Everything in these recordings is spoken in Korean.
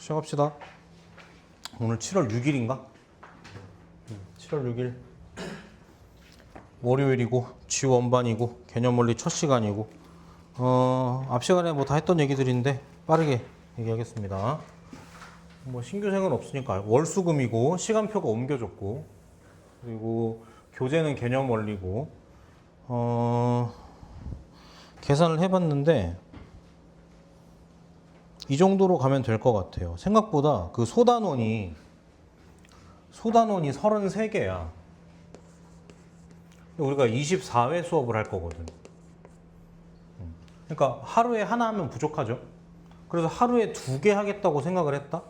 시작합시다. 오늘 7월 6일인가? 7월 6일 월요일이고 지원반이고 개념원리 첫 시간이고 앞 시간에 뭐 다 했던 얘기들인데 빠르게 얘기하겠습니다. 뭐 신규생은 없으니까 월수금이고 시간표가 옮겨졌고 그리고 교재는 개념원리고 계산을 해봤는데 이 정도로 가면 될 것 같아요. 생각보다 그 소단원이 33개야. 우리가 24회 수업을 할 거거든. 그러니까 하루에 하나 하면 부족하죠. 그래서 하루에 2개 하겠다고 생각을 했다?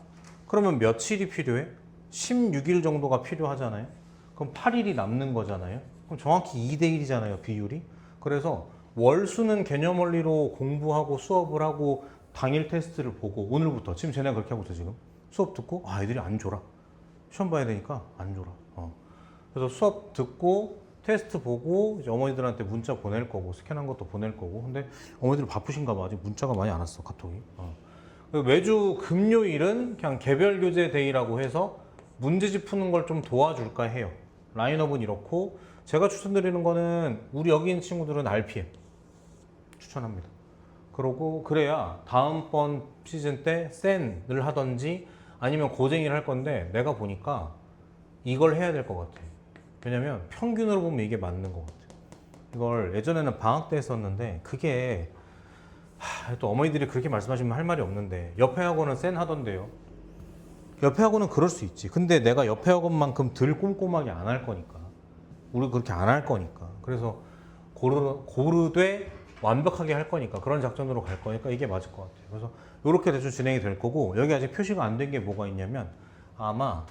그러면 며칠이 필요해? 16일 정도가 필요하잖아요. 그럼 8일이 남는 거잖아요. 그럼 정확히 2대1이잖아요, 비율이. 그래서 월수는 개념원리로 공부하고 수업을 하고 당일 테스트를 보고 오늘부터 지금 쟤네가 그렇게 하고 있어. 지금 수업 듣고 애들이 안 졸아. 시험 봐야 되니까 안 졸아. 그래서 수업 듣고 테스트 보고 이제 어머니들한테 문자 보낼 거고 스캔한 것도 보낼 거고. 근데 어머니들 바쁘신가 봐. 아직 문자가 많이 안 왔어, 카톡이. 매주 금요일은 그냥 개별 교재 데이라고 해서 문제집 푸는 걸 좀 도와줄까 해요. 라인업은 이렇고 제가 추천드리는 거는 우리 여기 있는 친구들은 RPM 추천합니다. 그러고 그래야 다음번 시즌 때 센을 하던지 아니면 고쟁이를 할 건데 내가 보니까 이걸 해야 될 것 같아. 왜냐면 평균으로 보면 이게 맞는 것 같아. 이걸 예전에는 방학 때 했었는데 그게 또 어머니들이 그렇게 말씀하시면 할 말이 없는데 옆에 학원은 센 하던데요. 옆에 학원은 그럴 수 있지. 근데 내가 옆에 학원만큼 덜 꼼꼼하게 안 할 거니까. 우리 그렇게 안 할 거니까. 그래서 고르되 완벽하게 할 거니까 그런 작전으로 갈 거니까 이게 맞을 것 같아요. 그래서 이렇게 대충 진행이 될 거고 여기 아직 표시가 안 된 게 뭐가 있냐면 아마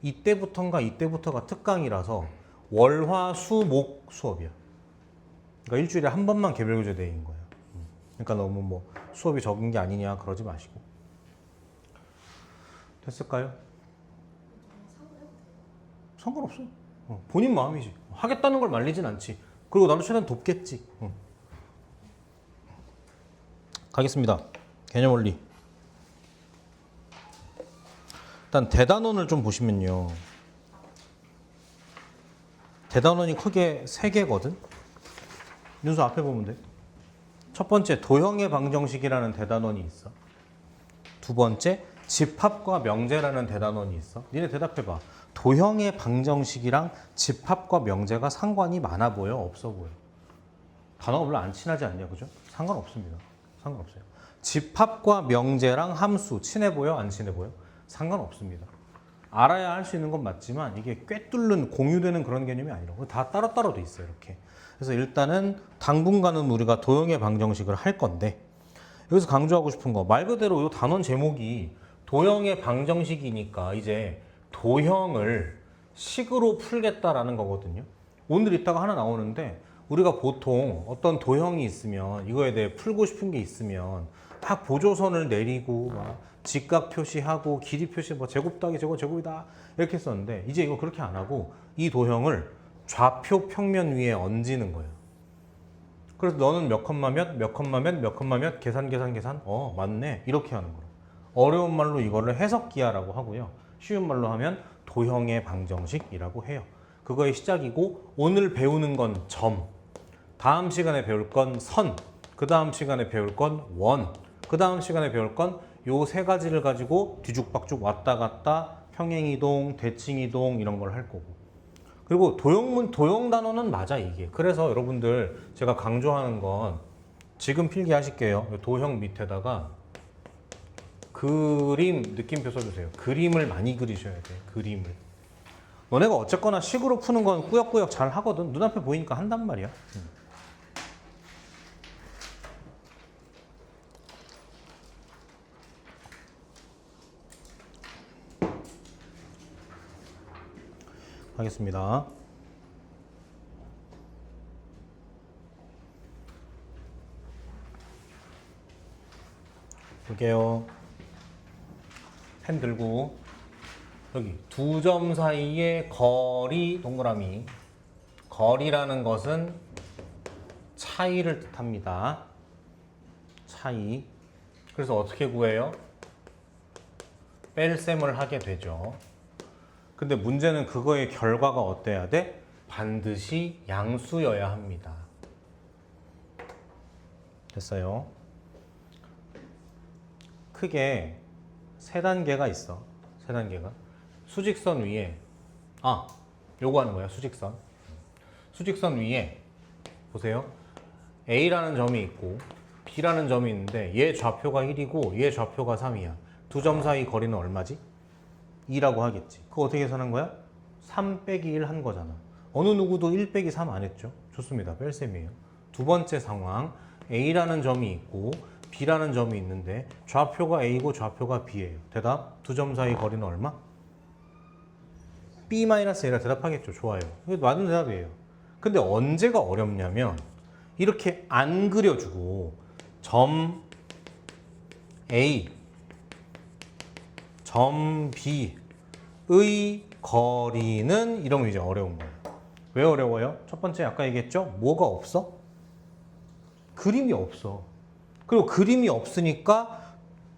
이때부터가 특강이라서 월화수목 수업이야. 그러니까 일주일에 한 번만 개별 교재 데이인 거야. 그러니까 너무 뭐 수업이 적은 게 아니냐 그러지 마시고. 됐을까요? 상관없어. 본인 마음이지. 하겠다는 걸 말리진 않지. 그리고 나도 최대한 돕겠지. 가겠습니다. 개념원리. 일단 대단원을 좀 보시면요. 대단원이 크게 3개거든. 윤수 앞에 보면 돼. 첫 번째 도형의 방정식이라는 대단원이 있어. 두 번째 집합과 명제라는 대단원이 있어. 니네 대답해봐. 도형의 방정식이랑 집합과 명제가 상관이 많아 보여? 없어 보여? 단어가 별로 안 친하지 않냐, 그죠? 상관없습니다. 상관없어요. 집합과 명제랑 함수 친해 보여? 안 친해 보여? 상관없습니다. 알아야 할 수 있는 건 맞지만 이게 꿰뚫는 공유되는 그런 개념이 아니라고. 다 따로따로 돼 있어요, 이렇게. 그래서 일단은 당분간은 우리가 도형의 방정식을 할 건데 여기서 강조하고 싶은 거 말 그대로 이 단원 제목이 도형의 방정식이니까 이제 도형을 식으로 풀겠다라는 거거든요. 오늘 이따가 하나 나오는데 우리가 보통 어떤 도형이 있으면 이거에 대해 풀고 싶은 게 있으면 막 보조선을 내리고 막 직각 표시하고 길이 표시 뭐 제곱 더하기 제곱 제곱이다 이렇게 했었는데 이제 이거 그렇게 안 하고 이 도형을 좌표 평면 위에 얹는 거예요. 그래서 너는 몇 컴마 몇, 몇 컴마 몇, 몇 컴마 몇 계산 맞네 이렇게 하는 거예요. 어려운 말로 이거를 해석기하라고 하고요. 쉬운 말로 하면 도형의 방정식이라고 해요. 그거의 시작이고 오늘 배우는 건 점, 다음 시간에 배울 건 선, 그 다음 시간에 배울 건 원, 그 다음 시간에 배울 건 요 3가지를 가지고 뒤죽박죽 왔다 갔다 평행이동, 대칭이동 이런 걸 할 거고. 그리고 도형 단어는 맞아 이게. 그래서 여러분들 제가 강조하는 건 지금 필기하실게요. 도형 밑에다가 그림 느낌표 써주세요. 그림을 많이 그리셔야 돼. 그림을. 너네가 어쨌거나 식으로 푸는 건 꾸역꾸역 잘 하거든. 눈앞에 보이니까 한단 말이야. 하겠습니다. 볼게요. 펜 들고 여기 2점 사이의 거리 동그라미. 거리라는 것은 차이를 뜻합니다. 차이. 그래서 어떻게 구해요? 뺄셈을 하게 되죠. 근데 문제는 그거의 결과가 어때야 돼? 반드시 양수여야 합니다. 됐어요. 크게 세 단계가 있어. 세 단계가. 수직선 위에 요거 하는 거야. 수직선. 수직선 위에 보세요. A라는 점이 있고 B라는 점이 있는데 얘 좌표가 1이고 얘 좌표가 3이야. 두 점 사이 거리는 얼마지? 2라고 하겠지. 그거 어떻게 계산한 거야? 3 빼기 1 한 거잖아. 어느 누구도 1 빼기 3 안 했죠? 좋습니다. 뺄셈이에요. 두 번째 상황, A라는 점이 있고 B라는 점이 있는데 좌표가 A고 좌표가 B예요. 대답, 두 점 사이 거리는 얼마? B-A라 대답하겠죠. 좋아요. 이거 맞는 대답이에요. 근데 언제가 어렵냐면 이렇게 안 그려주고 점 A, 점 B의 거리는 이러면 이제 어려운 거예요. 왜 어려워요? 첫 번째 아까 얘기했죠? 뭐가 없어? 그림이 없어. 그리고 그림이 없으니까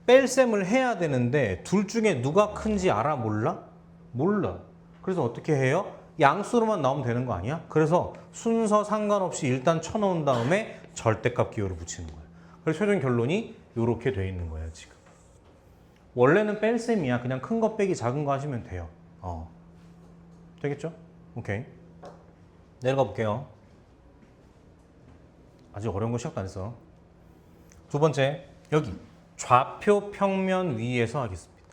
뺄셈을 해야 되는데 둘 중에 누가 큰지 알아? 몰라? 몰라. 그래서 어떻게 해요? 양수로만 나오면 되는 거 아니야? 그래서 순서 상관없이 일단 쳐놓은 다음에 절대값 기호를 붙이는 거예요. 그래서 최종 결론이 이렇게 돼 있는 거예요, 지금. 원래는 뺄셈이야. 그냥 큰 거 빼기 작은 거 하시면 돼요. 되겠죠? 오케이. 내려가 볼게요. 아직 어려운 거 시작도 안 했어. 두 번째, 여기 좌표 평면 위에서 하겠습니다.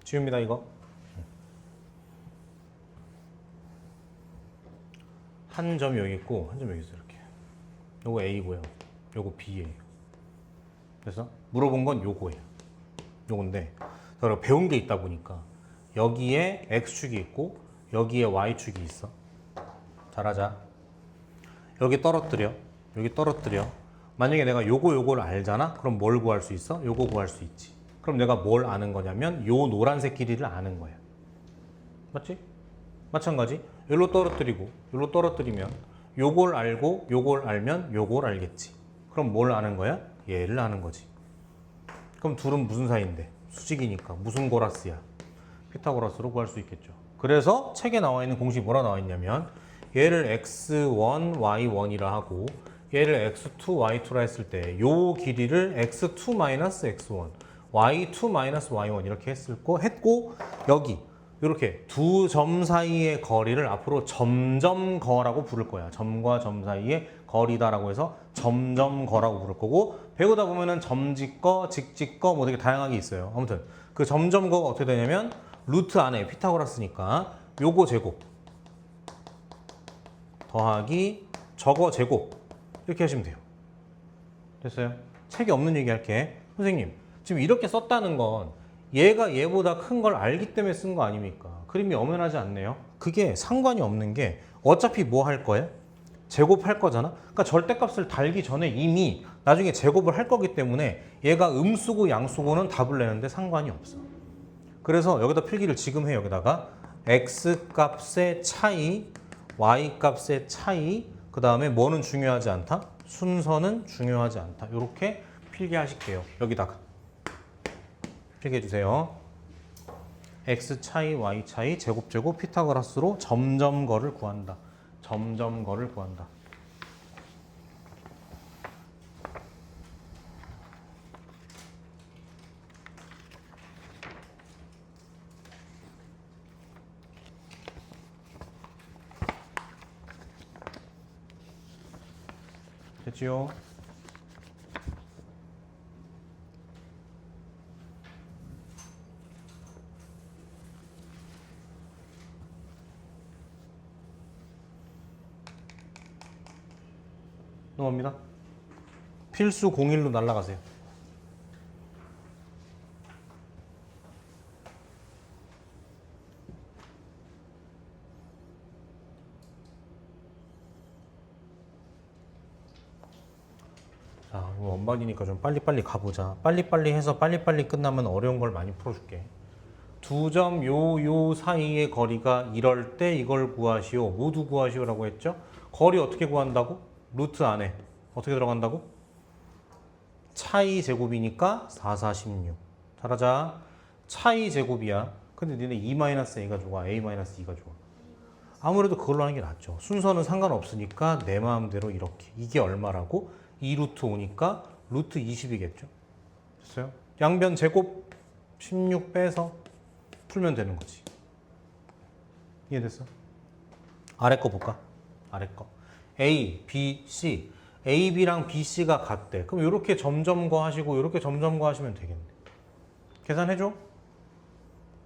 지웁니다, 이거. 한 점이 여기 있고 한 점이 여기 있어요. 이렇게. 요거 A고요. 요거 B예요. 그래서 물어본 건 요거예요. 요건데 제가 배운 게 있다 보니까 여기에 X축이 있고 여기에 Y축이 있어. 잘하자. 여기 떨어뜨려. 여기 떨어뜨려. 만약에 내가 요거를 알잖아? 그럼 뭘 구할 수 있어? 요거 구할 수 있지. 그럼 내가 뭘 아는 거냐면 요 노란색 길이를 아는 거야. 맞지? 마찬가지. 여기로 떨어뜨리고 여기로 떨어뜨리면 요걸 알고 요걸 알면 요걸 알겠지. 그럼 뭘 아는 거야? 얘를 아는 거지. 그럼 둘은 무슨 사이인데? 수직이니까 무슨 고라스야? 피타고라스로 구할 수 있겠죠. 그래서 책에 나와 있는 공식이 뭐라 나와 있냐면 얘를 x1, y1이라 하고 얘를 x2, y2라 했을 때 요 길이를 x2-x1, y2-y1 이렇게 했고 여기 이렇게 두 점 사이의 거리를 앞으로 점점거라고 부를 거야. 점과 점 사이의 거리다라고 해서 점점거라고 부를 거고 배우다 보면은 점직거, 직직거 뭐 되게 다양하게 있어요. 아무튼 그 점점거가 어떻게 되냐면 루트 안에 피타고라스니까 요거 제곱 더하기 저거 제곱 이렇게 하시면 돼요. 됐어요? 책에 없는 얘기 할게. 선생님 지금 이렇게 썼다는 건 얘가 얘보다 큰 걸 알기 때문에 쓴 거 아닙니까? 그림이 엄연하지 않네요. 그게 상관이 없는 게 어차피 뭐 할 거예요? 제곱할 거잖아. 그러니까 절대값을 달기 전에 이미 나중에 제곱을 할 거기 때문에 얘가 음수고 양수고는 답을 내는데 상관이 없어. 그래서 여기다 필기를 지금 해. 여기다가 x 값의 차이, y 값의 차이, 그 다음에 뭐는 중요하지 않다? 순서는 중요하지 않다. 이렇게 필기하실게요. 여기다가 필기해 주세요. x 차이, y 차이, 제곱 피타고라스로 점점거를 구한다. 점점거를 구한다. 됐지요? 넘어갑니다. 필수 01로 날아가세요. 자, 원반이니까 좀 빨리빨리 가보자. 빨리빨리 해서 빨리빨리 끝나면 어려운 걸 많이 풀어줄게. 두 점 요 사이의 거리가 이럴 때 이걸 구하시오. 모두 구하시오라고 했죠? 거리 어떻게 구한다고? 루트 안에 어떻게 들어간다고? 차이 제곱이니까 4, 4, 16. 잘하자. 차이 제곱이야. 근데 니네 2-a가 좋아, a-2가 좋아. 아무래도 그걸로 하는 게 낫죠. 순서는 상관없으니까 내 마음대로 이렇게. 이게 얼마라고? 2루트 5니까 루트 20이겠죠. 됐어요? 양변 제곱 16 빼서 풀면 되는 거지. 이해됐어? 아래 거 볼까? 아래 거. A, B, C. A, B랑 B, C가 같대. 그럼 이렇게 점점거 하시고 이렇게 점점거 하시면 되겠네. 계산해줘?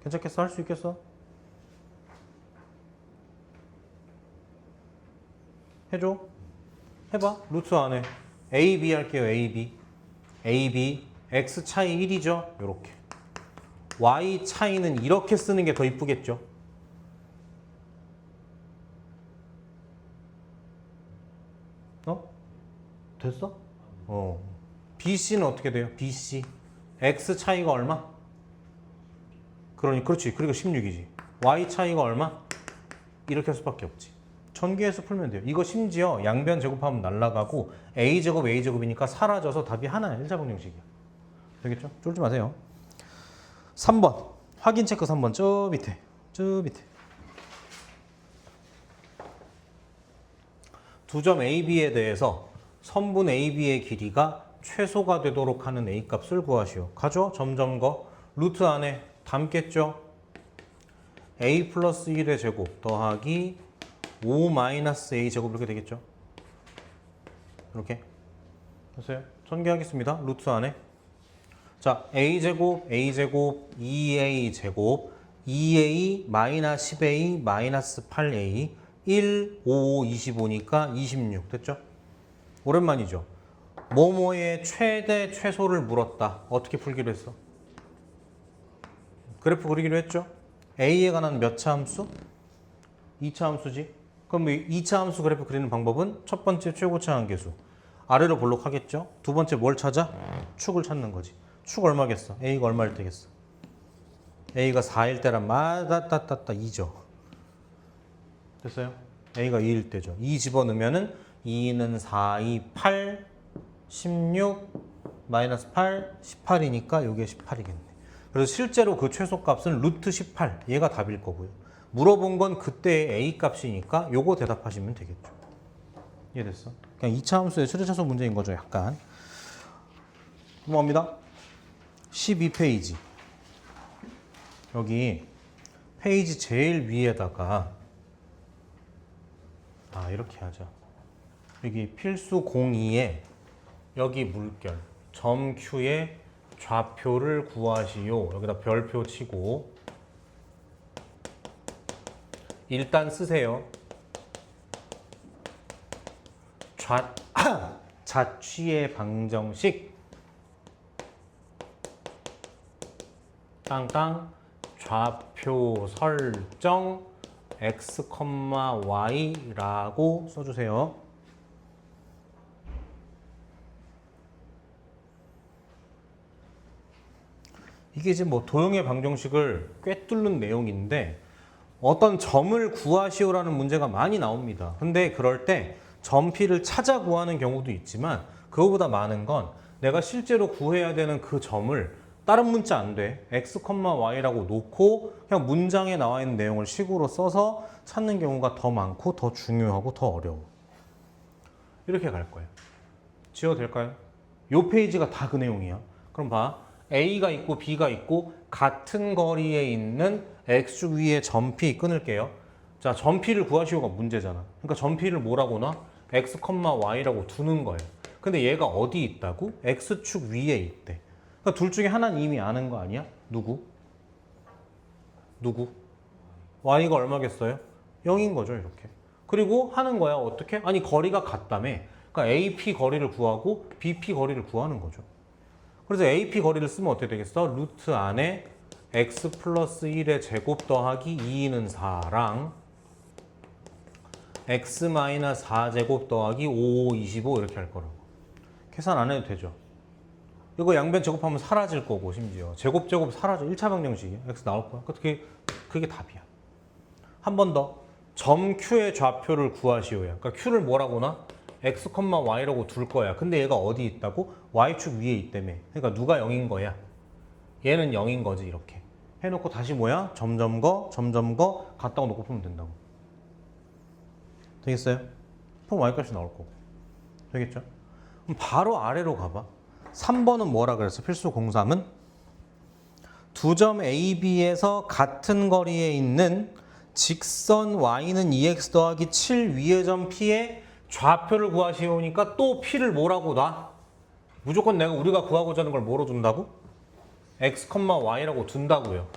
괜찮겠어? 할 수 있겠어? 해줘? 해봐. 루트 안에 A, B 할게요. A, B. A, B. X 차이 1이죠? 요렇게. Y 차이는 이렇게 쓰는 게 더 이쁘겠죠? 어? 됐어? BC는 어떻게 돼요? BC. X 차이가 얼마? 그렇지. 그리고 16이지. Y 차이가 얼마? 이렇게 할 수밖에 없지. 전개해서 풀면 돼요. 이거 심지어 양변 제곱하면 날라가고 A제곱, A제곱이니까 사라져서 답이 하나야. 1차 방정식이야. 되겠죠? 쫄지 마세요. 3번. 확인 체크 3번. 저 밑에. 저 밑에. 두 점 AB에 대해서 선분 AB의 길이가 최소가 되도록 하는 A 값을 구하시오. 가죠? 점점거. 루트 안에 담겠죠? A 플러스 1의 제곱 더하기 5 마이너스 A 제곱 이렇게 되겠죠? 이렇게. 됐어요? 전개하겠습니다. 루트 안에. 자, A 제곱, 2A 제곱, 2A 마이너스 10A 마이너스 8A 1, 5, 25니까 26 됐죠? 오랜만이죠? 뭐뭐의 최대 최소를 물었다. 어떻게 풀기로 했어? 그래프 그리기로 했죠? A에 관한 몇 차 함수? 2차 함수지? 그럼 2차 함수 그래프 그리는 방법은 첫 번째 최고차 한계수. 아래로 볼록하겠죠? 두 번째 뭘 찾아? 축을 찾는 거지. 축 얼마겠어? A가 얼마일 때겠어? A가 4일 때란 마다따따따 2죠. 됐어요? A가 2일 때죠. 2 집어넣으면은 2는 4, 2, 8, 16, 마이너스 8, 18이니까 이게 18이겠네. 그래서 실제로 그 최소값은 루트 18. 얘가 답일 거고요. 물어본 건 그때의 A 값이니까 요거 대답하시면 되겠죠. 이해됐어? 그냥 2차 함수의 최대차수 문제인 거죠. 약간. 넘어갑니다. 12페이지. 여기 페이지 제일 위에다가 이렇게 하자. 여기 필수 02에 여기 물결 점 Q의 좌표를 구하시오. 여기다 별표 치고 일단 쓰세요. 자취의 방정식 땅땅 좌표 설정 x, y라고 써주세요. 이게 이제 뭐 도형의 방정식을 꿰뚫는 내용인데 어떤 점을 구하시오라는 문제가 많이 나옵니다. 근데 그럴 때 점P를 찾아 구하는 경우도 있지만 그거보다 많은 건 내가 실제로 구해야 되는 그 점을 다른 문자 안 돼. x, y라고 놓고 그냥 문장에 나와 있는 내용을 식으로 써서 찾는 경우가 더 많고 더 중요하고 더 어려워. 이렇게 갈 거예요. 지워도 될까요? 요 페이지가 다 그 내용이야. 그럼 봐. A가 있고 B가 있고 같은 거리에 있는 X축 위에 점 P 끊을게요. 자, 점 P를 구하시오가 문제잖아. 그러니까 점 P를 뭐라고 놔? X, Y라고 두는 거예요. 근데 얘가 어디 있다고? X축 위에 있대. 그러니까 둘 중에 하나는 이미 아는 거 아니야? 누구? Y가 얼마겠어요? 0인 거죠, 이렇게. 그리고 하는 거야, 어떻게? 아니, 거리가 같다며. 그러니까 AP 거리를 구하고 BP 거리를 구하는 거죠. 그래서 AP 거리를 쓰면 어떻게 되겠어? 루트 안에 x 플러스 1의 제곱 더하기 2는 4랑 x 마이너스 4제곱 더하기 5, 25 이렇게 할 거라고. 계산 안 해도 되죠. 이거 양변 제곱하면 사라질 거고 심지어. 제곱 사라져. 1차 방정식이야. x 나올 거야. 그게 답이야. 한 번 더. 점 Q의 좌표를 구하시오야. 그러니까 Q를 뭐라고 놔? x, y라고 둘 거야. 근데 얘가 어디 있다고? y축 위에 있다며. 그러니까 누가 0인 거야? 얘는 0인 거지 이렇게. 해놓고 다시 뭐야? 점점 거 갖다가 놓고 풀면 된다고. 되겠어요? 그럼 y값이 나올 거고. 되겠죠? 그럼 바로 아래로 가봐. 3번은 뭐라 그랬어? 필수 공삼은 두 점 A, B에서 같은 거리에 있는 직선 y는 2x 더하기 7 위의 점 P의 좌표를 구하시오니까 또 P를 뭐라고 놔? 무조건 우리가 구하고자 하는 걸 뭐로 둔다고? x, y라고 둔다고요.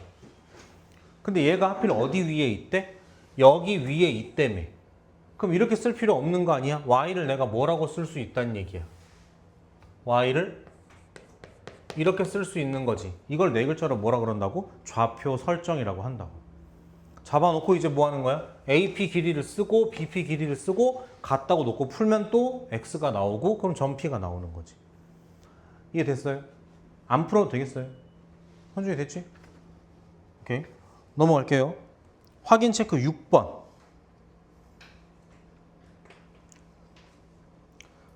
근데 얘가 하필 어디 위에 있대? 여기 위에 있다며. 그럼 이렇게 쓸 필요 없는 거 아니야? y를 내가 뭐라고 쓸 수 있다는 얘기야. y를 이렇게 쓸 수 있는 거지. 이걸 네 글자로 뭐라 그런다고? 좌표 설정이라고 한다고. 잡아놓고 이제 뭐 하는 거야? AP 길이를 쓰고 BP 길이를 쓰고 같다고 놓고 풀면 또 x가 나오고 그럼 점 P가 나오는 거지. 이해됐어요? 안 풀어도 되겠어요? 현중이 됐지? 오케이. 넘어갈게요. 확인 체크 6번.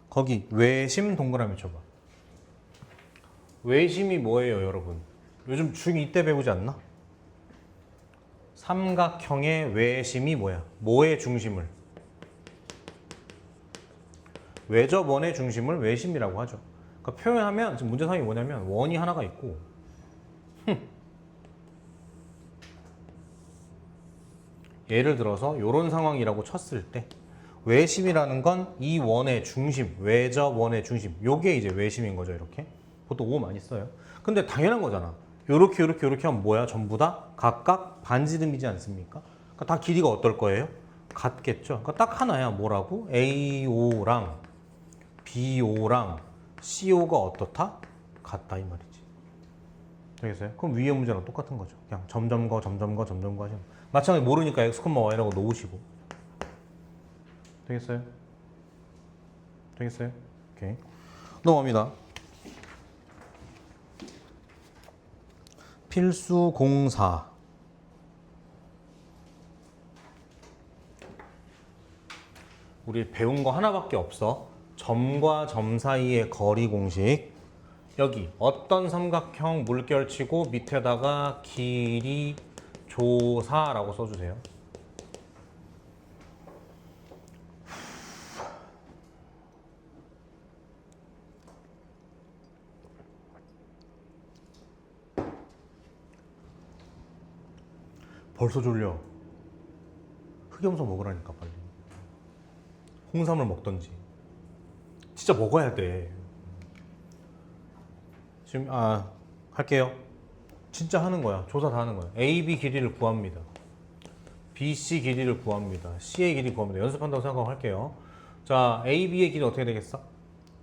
거기 외심 동그라미 쳐봐. 외심이 뭐예요, 여러분? 요즘 중2 이때 배우지 않나? 삼각형의 외심이 뭐야? 뭐의 중심을? 외접원의 중심을 외심이라고 하죠. 그러니까 표현하면 지금 문제상이 뭐냐면 원이 하나가 있고 예를 들어서 이런 상황이라고 쳤을 때 외심이라는 건 이 원의 중심, 외접원의 중심 요게 이제 외심인 거죠. 이렇게 보통 O 많이 써요. 근데 당연한 거잖아. 요렇게 하면 뭐야? 전부 다 각각 반지름이지 않습니까? 그러니까 다 길이가 어떨 거예요? 같겠죠. 그러니까 딱 하나야. 뭐라고? AO랑 BO랑 CO가 어떻다? 같다 이 말이지. 되겠어요? 그럼 위에 문제랑 똑같은 거죠. 그냥 점점 거 하시면 마찬가지로 모르니까 x, y라고 놓으시고. 되겠어요? 되겠어요? 오케이. 넘어갑니다. 필수 공사. 우리 배운 거 하나밖에 없어. 점과 점 사이의 거리 공식. 여기 어떤 삼각형 물결치고 밑에다가 길이 조사라고 써주세요. 벌써 졸려. 흑염소 먹으라니까 빨리. 홍삼을 먹던지. 진짜 먹어야 돼. 지금 할게요. 진짜 하는 거야. 조사 다 하는 거야. AB 길이를 구합니다. BC 길이를 구합니다. C의 길이 구합니다. 연습한다고 생각하고 할게요. 자, AB의 길이 어떻게 되겠어?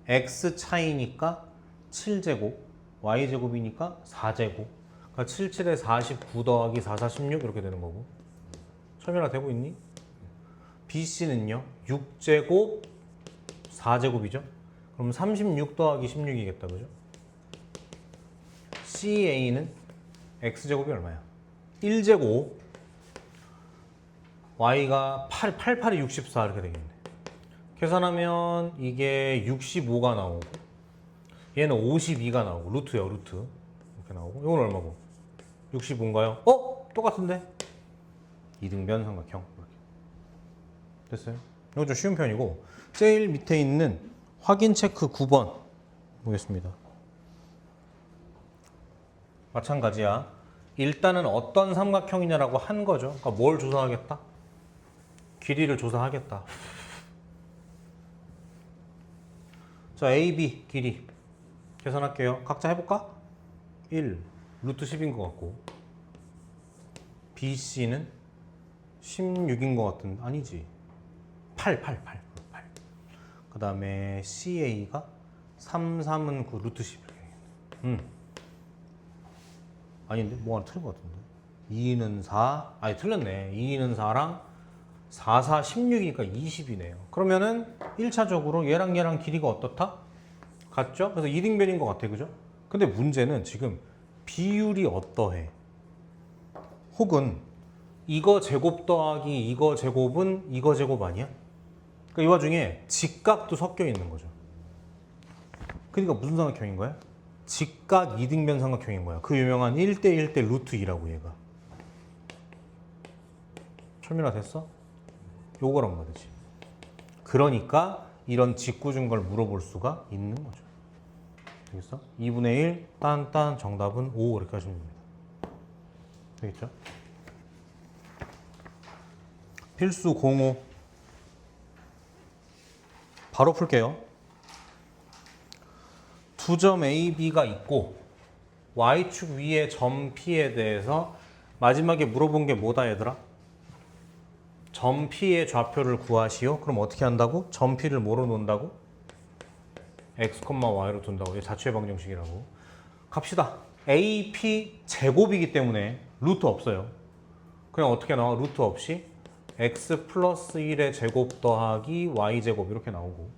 X 차이니까 7제곱, Y제곱이니까 4제곱. 그러니까 77에 49 더하기 4, 4, 16 이렇게 되는 거고. 처음이라 되고 있니? BC는요. 6제곱, 4제곱이죠. 그럼 36 더하기 16이겠다. 그죠? CA는 X제곱이 얼마야? 1제곱. Y가 88이 64 이렇게 되겠네. 계산하면 이게 65가 나오고 얘는 52가 나오고 루트요. 루트. 이렇게 나오고 이건 얼마고? 65인가요? 똑같은데? 이등변 삼각형. 이렇게. 됐어요? 이거 좀 쉬운 편이고 제일 밑에 있는 확인 체크 9번 보겠습니다. 마찬가지야. 일단은 어떤 삼각형이냐라고 한 거죠. 그러니까 뭘 조사하겠다? 길이를 조사하겠다. 자, AB 길이 계산할게요. 각자 해볼까? 1 루트 10인 것 같고 BC는 16인 것 같은데 아니지. 8. 그 다음에 CA가 3, 3은 9 루트 10. 아닌데? 뭐 하나 틀린 것 같은데? 2는 4, 아니 틀렸네. 2는 4랑 4, 4, 16이니까 20이네요. 그러면은 1차적으로 얘랑 길이가 어떻다? 같죠? 그래서 이등변인 것 같아. 그죠? 근데 문제는 지금 비율이 어떠해? 혹은 이거 제곱 더하기 이거 제곱은 이거 제곱 아니야? 그러니까 이 와중에 직각도 섞여 있는 거죠. 그러니까 무슨 삼각형인 거야? 직각 이등변 삼각형인 거야. 그 유명한 1대1대 루트 2라고 얘가. 철민아 됐어? 요거란 말이지. 그러니까 이런 직구준 걸 물어볼 수가 있는 거죠. 되겠어? 2분의 1 딴딴 정답은 5 이렇게 하시면 됩니다. 되겠죠? 필수 05 바로 풀게요. 두 점 A, B가 있고 Y축 위에 점 P에 대해서 마지막에 물어본 게 뭐다 얘들아? 점 P의 좌표를 구하시오. 그럼 어떻게 한다고? 점 P를 뭐로 놓는다고? X, Y로 둔다고. 이게 자취의 방정식이라고. 갑시다. AP 제곱이기 때문에 루트 없어요. 그냥 어떻게 나와? 루트 없이 X 플러스 1의 제곱 더하기 Y 제곱 이렇게 나오고,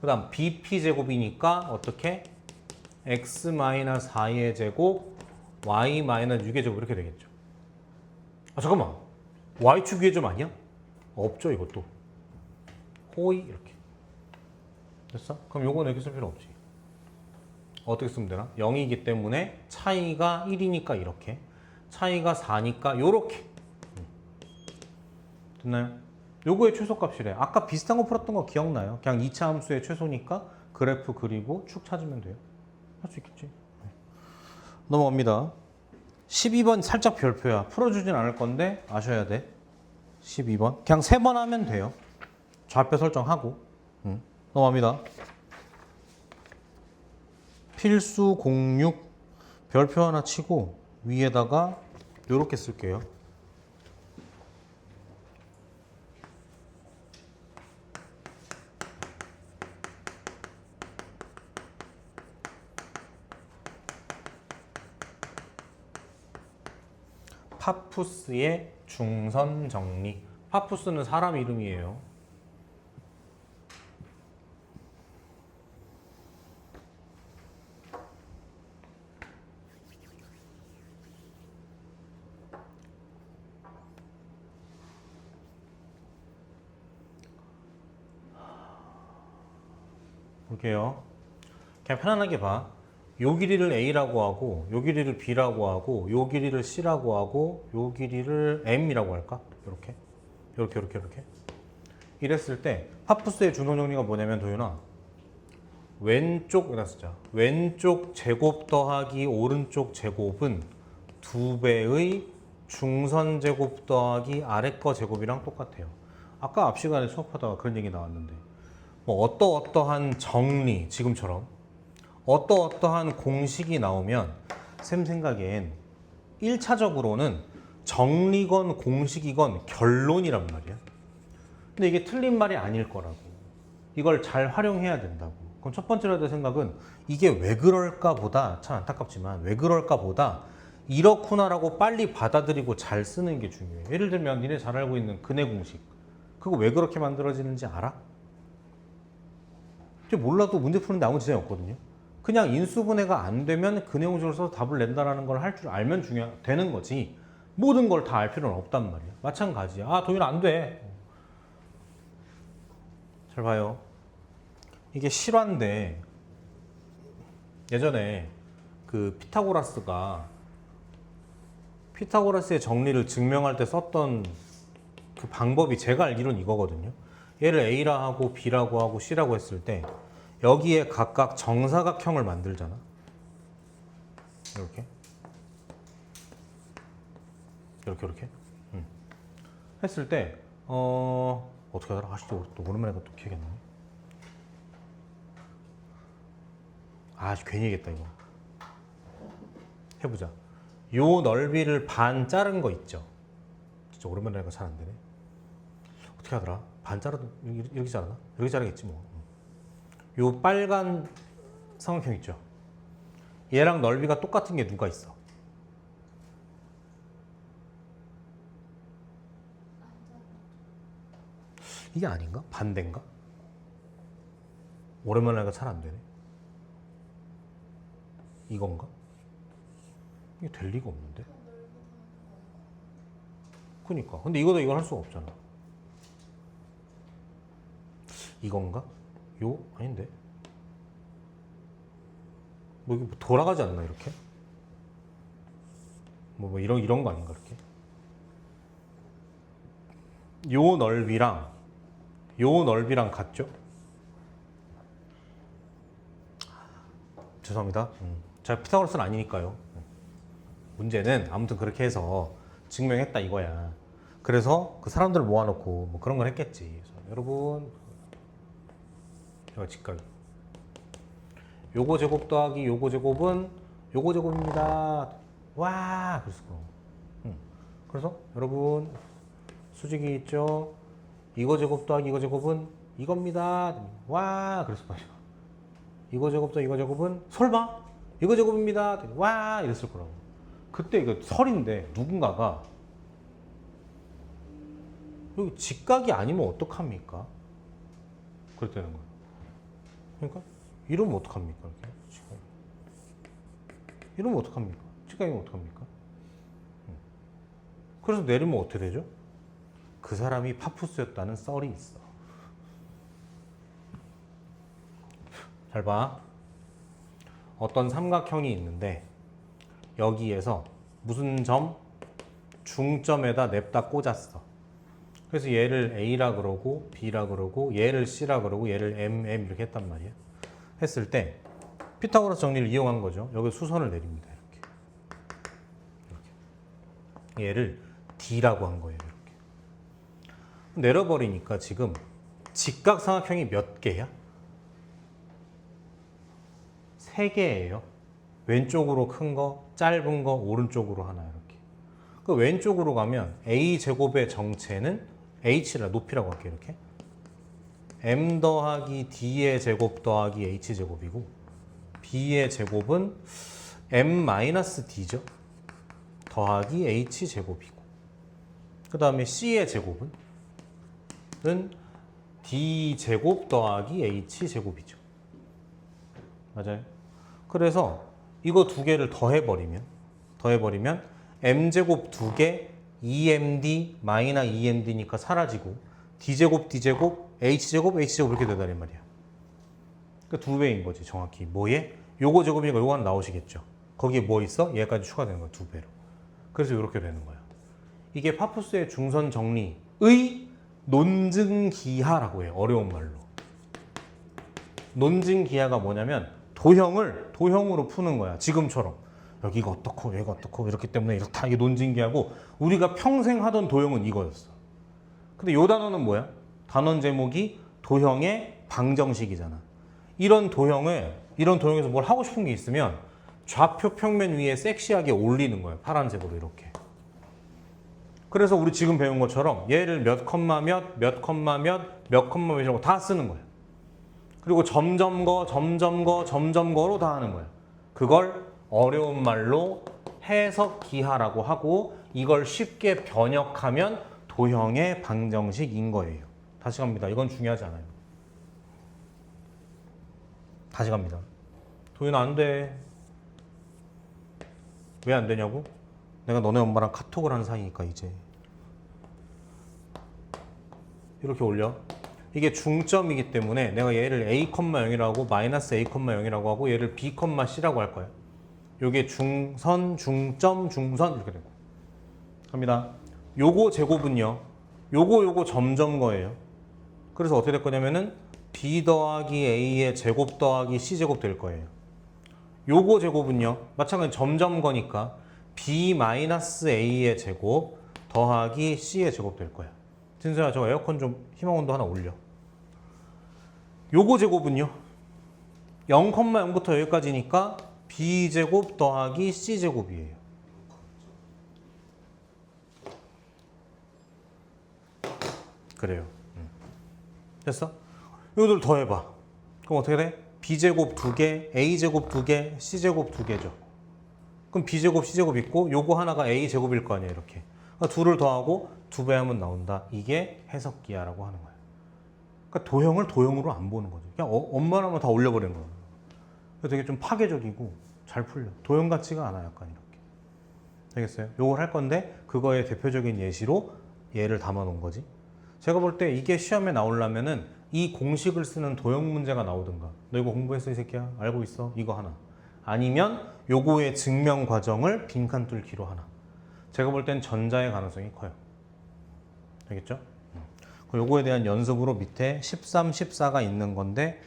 그 다음 BP 제곱이니까 어떻게? X 마이너스 4의 제곱 Y 마이너스 6의 제곱 이렇게 되겠죠. 아 잠깐만, Y축 위에 점 아니야? 없죠 이것도. 호이 이렇게 됐어? 그럼 요거는 이렇게 쓸 필요 없지. 어떻게 쓰면 되나? 0이기 때문에 차이가 1이니까 이렇게, 차이가 4니까 요렇게. 됐나요? 요거의 최소값이래. 아까 비슷한 거 풀었던 거 기억나요? 그냥 2차 함수의 최소니까 그래프 그리고 축 찾으면 돼요. 할 수 있겠지. 넘어갑니다. 12번 살짝 별표야. 풀어주진 않을 건데 아셔야 돼. 12번 그냥 3번 하면 돼요. 좌표 설정하고. 넘어갑니다. 필수 06 별표 하나 치고 위에다가 요렇게 쓸게요. 파푸스의 중선 정리. 파푸스는 사람 이름이에요. 볼게요. 그냥 편안하게 봐. 요 길이를 A라고 하고, 요 길이를 B라고 하고, 요 길이를 C라고 하고, 요 길이를 M이라고 할까? 이렇게. 이렇게. 이랬을 때 파푸스의 중선 정리가 뭐냐면 도윤아, 왼쪽 여기다 쓰자. 왼쪽 제곱 더하기 오른쪽 제곱은 2배의 중선 제곱 더하기 아래 거 제곱이랑 똑같아요. 아까 앞 시간에 수업하다가 그런 얘기 나왔는데, 뭐 어떠한 정리, 지금처럼 어떠한 공식이 나오면 쌤 생각엔 1차적으로는 정리건 공식이건 결론이란 말이야. 근데 이게 틀린 말이 아닐 거라고. 이걸 잘 활용해야 된다고. 그럼 첫 번째로 해야 될 생각은 이게 왜 그럴까 보다, 참 안타깝지만 왜 그럴까 보다 이렇구나라고 빨리 받아들이고 잘 쓰는 게 중요해. 예를 들면 니네 잘 알고 있는 근해 공식, 그거 왜 그렇게 만들어지는지 알아? 몰라도 문제 푸는데 아무 지장이 없거든요. 그냥 인수분해가 안 되면 근해 공식을 써서 답을 낸다는 걸 할 줄 알면 되는 거지. 모든 걸 다 알 필요는 없단 말이야. 마찬가지야. 아 도윤 안 돼. 잘 봐요. 이게 실화인데 예전에 그 피타고라스의 정리를 증명할 때 썼던 그 방법이 제가 알기로는 이거거든요. 얘를 A라 하고 B라고 하고 C라고 했을 때 여기에 각각 정사각형을 만들잖아. 이렇게. 했을 때 어떻게 하더라? 아직도 또 오랜만에 또 기억이 안 나네. 괜히 얘기했다 이거. 해보자. 요 넓이를 반 자른 거 있죠? 진짜 오랜만에 하니까 잘 안 되네. 어떻게 하더라? 반 자르도 이렇게 자르나? 이렇게 자르겠지 뭐. 요 빨간 삼각형 있죠? 얘랑 넓이가 똑같은 게 누가 있어? 이게 아닌가? 반대인가? 오랜만에 하니까 잘 안 되네. 이건가? 이게 될 리가 없는데? 그니까. 근데 이거도 이걸 할 수가 없잖아. 이건가? 요? 아닌데? 뭐 이게 돌아가지 않나 이렇게? 뭐 이런 거 아닌가 이렇게? 요 넓이랑 같죠? 죄송합니다. 제가 피타고라스는 아니니까요. 문제는 아무튼 그렇게 해서 증명했다 이거야. 그래서 그 사람들을 모아놓고 뭐 그런 걸 했겠지. 그래서 여러분, 이거 직각. 요거 제곱 더하기 요거 제곱은 요거 제곱입니다. 와, 그래서 여러분 수직이 있죠. 이거 제곱 더하기 이거 제곱은 이겁니다. 와, 그랬을 거예요. 이거 제곱 더하기 이거 제곱은 설마 이거 제곱입니다. 와, 이랬을 거라고. 그때 이거 설인데 누군가가 여기 직각이 아니면 어떡합니까? 그랬다는 거예요. 그러니까 이러면 어떡합니까? 이렇게. 이러면 어떡합니까? 직각이면 어떡합니까? 그래서 내리면 어떻게 되죠? 그 사람이 파푸스였다는 썰이 있어. 잘 봐. 어떤 삼각형이 있는데 여기에서 무슨 점? 중점에다 냅다 꽂았어. 그래서 얘를 A라 그러고 B라 그러고 얘를 C라 그러고 얘를 M 이렇게 했단 말이에요. 했을 때 피타고라스 정리를 이용한 거죠. 여기 수선을 내립니다. 이렇게. 얘를 D라고 한 거예요. 이렇게. 내려버리니까 지금 직각삼각형이 몇 개야? 3개예요. 왼쪽으로 큰 거, 짧은 거, 오른쪽으로 하나 이렇게. 그 왼쪽으로 가면 A 제곱의 정체는 H라 높이라고 할게요. 이렇게. M 더하기 D의 제곱 더하기 H 제곱이고 B의 제곱은 M-D죠. 더하기 H 제곱이고 그 다음에 C의 제곱은 D 제곱 더하기 H 제곱이죠. 맞아요. 그래서 이거 두 개를 더해버리면 M제곱 2개 2MD 마이너 2MD니까 사라지고 D제곱 D제곱 H제곱 H제곱 이렇게 되다는 말이야. 그러니까 2배인 거지 정확히. 뭐에? 요거 제곱이니까 요거 하나 나오시겠죠. 거기에 뭐 있어? 얘까지 추가되는 거야 2배로. 그래서 이렇게 되는 거야. 이게 파푸스의 중선 정리의 논증기하라고 해요. 어려운 말로. 논증기하가 뭐냐면 도형으로 푸는 거야. 지금처럼. 여기가 어떻고 얘가 어떻고 이렇기 때문에 이렇다. 이게 논증기하고 우리가 평생 하던 도형은 이거였어. 근데 요 단어는 뭐야? 단원 제목이 도형의 방정식이잖아. 이런 도형에서 뭘 하고 싶은 게 있으면 좌표 평면 위에 섹시하게 올리는 거예요. 파란색으로 이렇게. 그래서 우리 지금 배운 것처럼 얘를 몇 컴마 몇 컴마 몇이라고 다 쓰는 거예요. 그리고 점점거로 다 하는 거예요. 그걸 어려운 말로 해석기하라고 하고 이걸 쉽게 번역하면 도형의 방정식인 거예요. 다시 갑니다. 이건 중요하지 않아요. 다시 갑니다. 도현 안 돼. 왜 안 되냐고? 내가 너네 엄마랑 카톡을 하는 사이니까 이제. 이렇게 올려. 이게 중점이기 때문에 내가 얘를 A,0이라고 마이너스 A,0이라고 하고 얘를 B,C라고 할 거야. 요게 중선, 중점, 중선 이렇게 되고. 갑니다. 요거 제곱은요. 요거 점점 거예요. 그래서 어떻게 될 거냐면은 B 더하기 A의 제곱 더하기 C 제곱 될 거예요. 요거 제곱은요. 마찬가지 점점 거니까 B 마이너스 A의 제곱 더하기 C의 제곱 될 거야. 진서야 저 에어컨 좀 희망 온도 하나 올려. 요거 제곱은요. 0,0부터 여기까지니까 B제곱 더하기 C제곱이에요. 그래요. 됐어? 이거들 더해봐. 그럼 어떻게 돼? B제곱 2개, A제곱 2개, C제곱 2개죠. 그럼 B제곱, C제곱 있고 요거 하나가 A제곱일 거 아니에요. 이렇게. 그러니까 둘을 더하고 2배하면 나온다. 이게 해석기하라고 하는 거야. 그러니까 도형을 도형으로 안 보는 거죠. 그냥 엄마라면 다 올려버리는 거야. 되게 좀 파괴적이고 잘 풀려. 도형 같지가 않아. 약간 이렇게. 되겠어요? 요걸 할 건데 그거의 대표적인 예시로 얘를 담아 놓은 거지. 제가 볼 때 이게 시험에 나오려면은 이 공식을 쓰는 도형 문제가 나오든가. 너 이거 공부했어 이 새끼야? 알고 있어? 이거 하나. 아니면 요거의 증명 과정을 빈칸 뚫기로 하나. 제가 볼 땐 전자의 가능성이 커요. 알겠죠? 요거에 대한 연습으로 밑에 13, 14가 있는 건데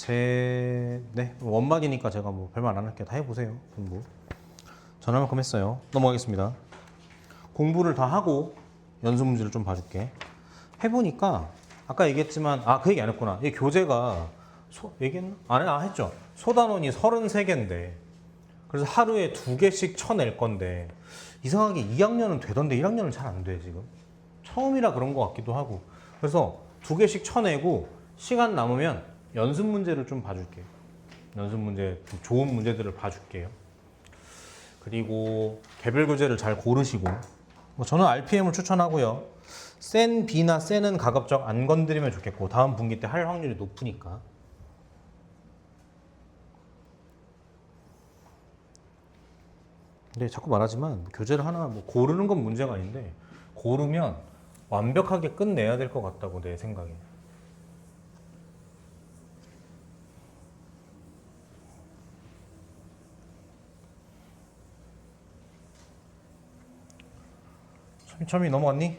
네, 원막이니까 제가 뭐 별말 안 할게요. 다 해보세요. 공부. 전화만큼 했어요. 넘어가겠습니다. 공부를 다 하고 연습 문제를 좀 봐줄게. 해보니까 아까 얘기했지만 그 얘기 안 했구나. 이 교재가 얘기했나? 했죠. 소단원이 33개인데 그래서 하루에 2개씩 쳐낼 건데 이상하게 2학년은 되던데 1학년은 잘 안 돼 지금. 처음이라 그런 것 같기도 하고. 그래서 2개씩 쳐내고 시간 남으면 연습 문제를 좀 봐줄게요. 연습 문제, 좋은 문제들을 봐줄게요. 그리고 개별 교재를 잘 고르시고 저는 RPM을 추천하고요. 센 B나 센은 가급적 안 건드리면 좋겠고 다음 분기 때 할 확률이 높으니까. 근데 자꾸 말하지만 교재를 하나 고르는 건 문제가 아닌데 고르면 완벽하게 끝내야 될 것 같다고 내 생각에. 첨이 넘어갔니?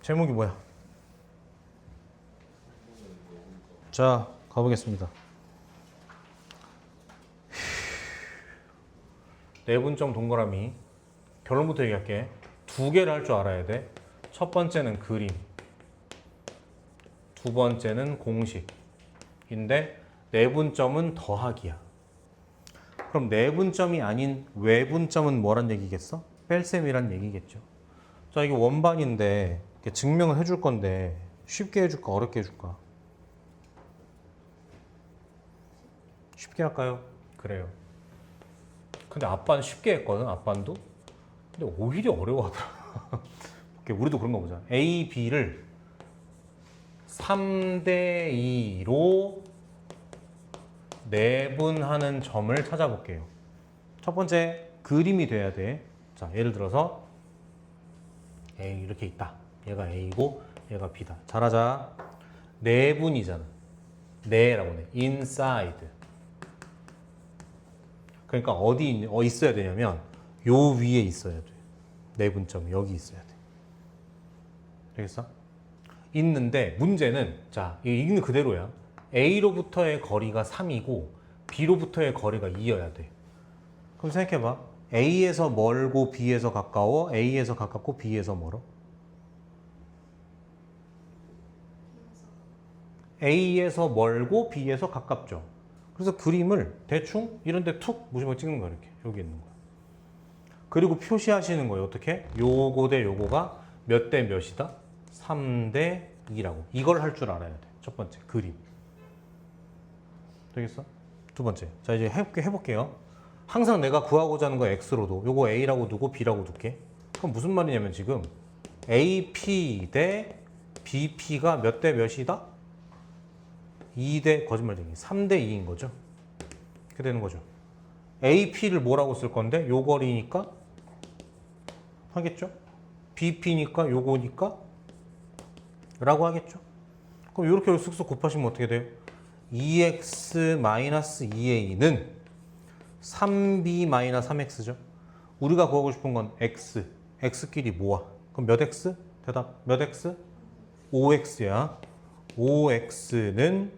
제목이 뭐야? 자, 가보겠습니다. 내분점 동그라미. 결론부터 얘기할게. 2개를 할 줄 알아야 돼. 첫 번째는 그림. 두 번째는 공식인데 내분점은 더하기야. 그럼 내분점이 아닌 외분점은 뭐란 얘기겠어? 뺄셈이란 얘기겠죠. 자, 이게 원반인데 증명을 해줄 건데 쉽게 해줄까 어렵게 해줄까? 쉽게 할까요? 그래요. 근데 앞반 쉽게 했거든, 앞반도. 근데 오히려 어려워하더라. 우리도 그런 거 보자. A, B를 3대 2로 내분하는 점을 찾아볼게요. 첫 번째, 그림이 돼야 돼. 자, 예를 들어서 A 이렇게 있다. 얘가 A고 얘가 B다. 잘하자. 내분이잖아. 내라고 해. inside. 그러니까 어디 있어야 되냐면 요 위에 있어야 돼. 내분점이 여기 있어야 돼. 되겠어? 있는데 문제는 자, 이거 있는 그대로야. A로부터의 거리가 3이고 B로부터의 거리가 2여야 돼. 그럼 생각해봐. A에서 멀고 B에서 가까워? A에서 가깝고 B에서 멀어? A에서 멀고 B에서 가깝죠. 그래서 그림을 대충 이런 데 툭 무심하게 찍는 거야. 이렇게 여기 있는 거야. 그리고 표시하시는 거예요. 어떻게? 요거 대 요거가 몇 대 몇이다? 3대 2라고. 이걸 할 줄 알아야 돼. 첫 번째, 그림. 되겠어? 두 번째. 자, 이제 해볼게요. 항상 내가 구하고자 하는 거 X로도 요거 A라고 두고 B라고 둘게. 그럼 무슨 말이냐면 지금 AP 대 BP가 몇 대 몇이다? 2대 거짓말쟁이 3대 2인 거죠. 이렇게 되는 거죠. AP를 뭐라고 쓸 건데 요 거리니까 하겠죠. BP니까 요거니까 라고 하겠죠. 그럼 이렇게 쓱쓱 곱하시면 어떻게 돼요? 2x-2a는 3b-3x죠. 우리가 구하고 싶은 건 x. x끼리 모아. 그럼 몇 x? 대답. 몇 x? 5x야. 5x는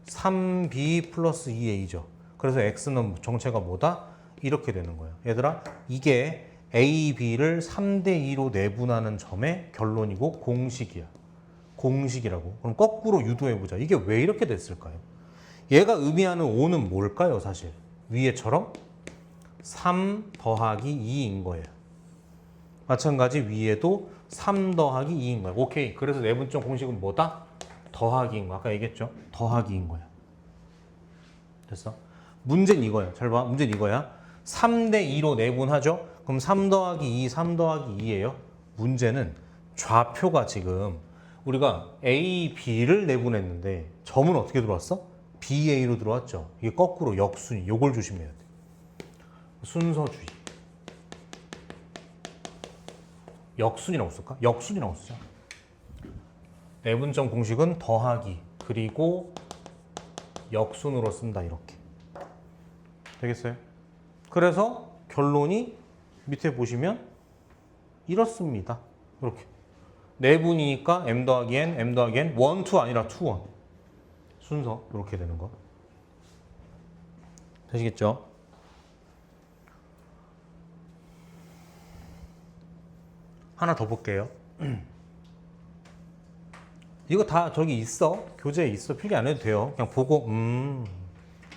3b 플러스 2a죠. 그래서 x는 정체가 뭐다? 이렇게 되는 거예요. 얘들아, 이게 a, b를 3대 2로 내분하는 점의 결론이고 공식이야. 공식이라고. 그럼 거꾸로 유도해보자. 이게 왜 이렇게 됐을까요? 얘가 의미하는 5는 뭘까요, 사실? 위에처럼 3 더하기 2인 거예요. 마찬가지 위에도 3 더하기 2인 거야. 오케이. 그래서 내분점 공식은 뭐다? 더하기인 거야. 아까 얘기했죠? 더하기인 거야. 됐어? 문제는 이거야. 잘 봐. 문제는 이거야. 3대 2로 내분하죠? 그럼 3 더하기 2, 3 더하기 2예요. 문제는 좌표가 지금 우리가 A, B를 내분했는데 점은 어떻게 들어왔어? BA로 들어왔죠. 이게 거꾸로 역순위. 요걸 조심해야 돼. 순서주의. 역순이라고 쓸까? 역순이라고 쓰자. 내분점 공식은 더하기 그리고 역순으로 쓴다. 이렇게. 되겠어요? 그래서 결론이 밑에 보시면 이렇습니다. 이렇게. 내분이니까 m 더하기 n, m 더하기 n, 1, 2 아니라 2, 1. 순서 이렇게 되는 거. 되시겠죠? 하나 더 볼게요. 이거 다 저기 있어. 교재에 있어. 필기 안 해도 돼요. 그냥 보고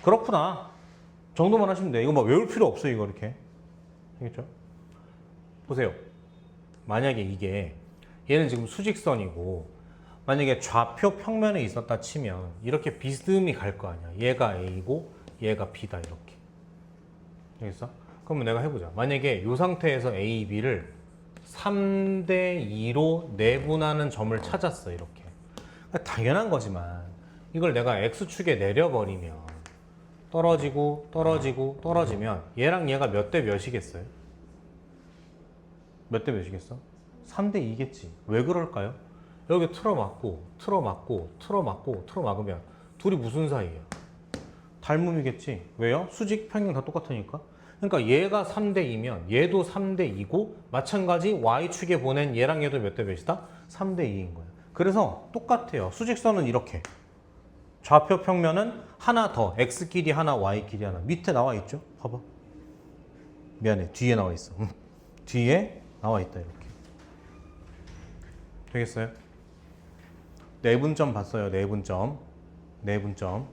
그렇구나 정도만 하시면 돼. 이거 막 외울 필요 없어요. 이거 이렇게. 알겠죠? 보세요. 만약에 이게 얘는 지금 수직선이고 만약에 좌표 평면에 있었다 치면 이렇게 비스듬히 갈 거 아니야. 얘가 A고 얘가 B다 이렇게. 알겠어? 그러면 내가 해보자. 만약에 이 상태에서 A, B를 3대 2로 내분하는 점을 찾았어. 이렇게. 당연한 거지만 이걸 내가 X축에 내려버리면 떨어지고 떨어지고 떨어지면 얘랑 얘가 몇 대 몇이겠어요? 몇 대 몇이겠어? 3대 2겠지. 왜 그럴까요? 여기 틀어막고 틀어막고 틀어막고 틀어막으면 둘이 무슨 사이야? 닮음이겠지. 왜요? 수직 평행 다 똑같으니까. 그러니까 얘가 3대 2면 얘도 3대 2고 마찬가지 Y축에 보낸 얘랑 얘도 몇 대 몇이다? 3대 2인 거야. 그래서 똑같아요. 수직선은 이렇게. 좌표 평면은 하나 더. X끼리 하나, Y끼리 하나. 밑에 나와 있죠? 봐봐. 미안해. 뒤에 나와 있어. 뒤에 나와 있다. 이렇게. 되겠어요? 내분점 봤어요. 내분점. 내분점.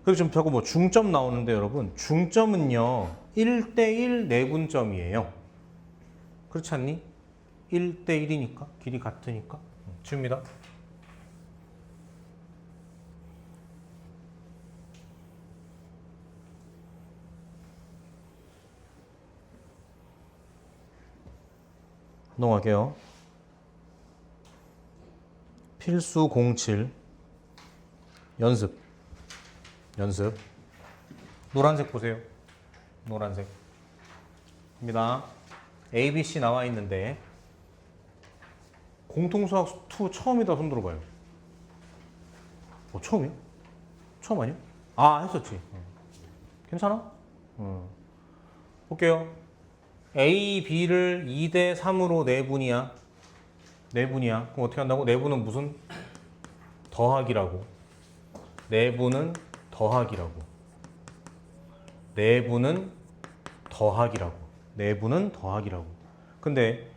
그리고 지금 저거 뭐 중점 나오는데 여러분. 중점은요. 1대1 내분점이에요. 그렇지 않니? 1대1이니까. 길이 같으니까. 지웁니다. 넘어갈게요. 필수 07 연습. 연습. 노란색 보세요. 노란색. 입니다. A, B, C 나와 있는데 공통수학 2 처음이다 손 들어봐요. 처음이야? 처음 아니야? 아, 했었지. 괜찮아? 볼게요. A, B를 2대 3으로 내분이야. 내분이야. 그럼 어떻게 한다고? 내분은 무슨? 더하기라고. 내분은 더하기라고. 내분은 더하기라고. 내분은 더하기라고. 근데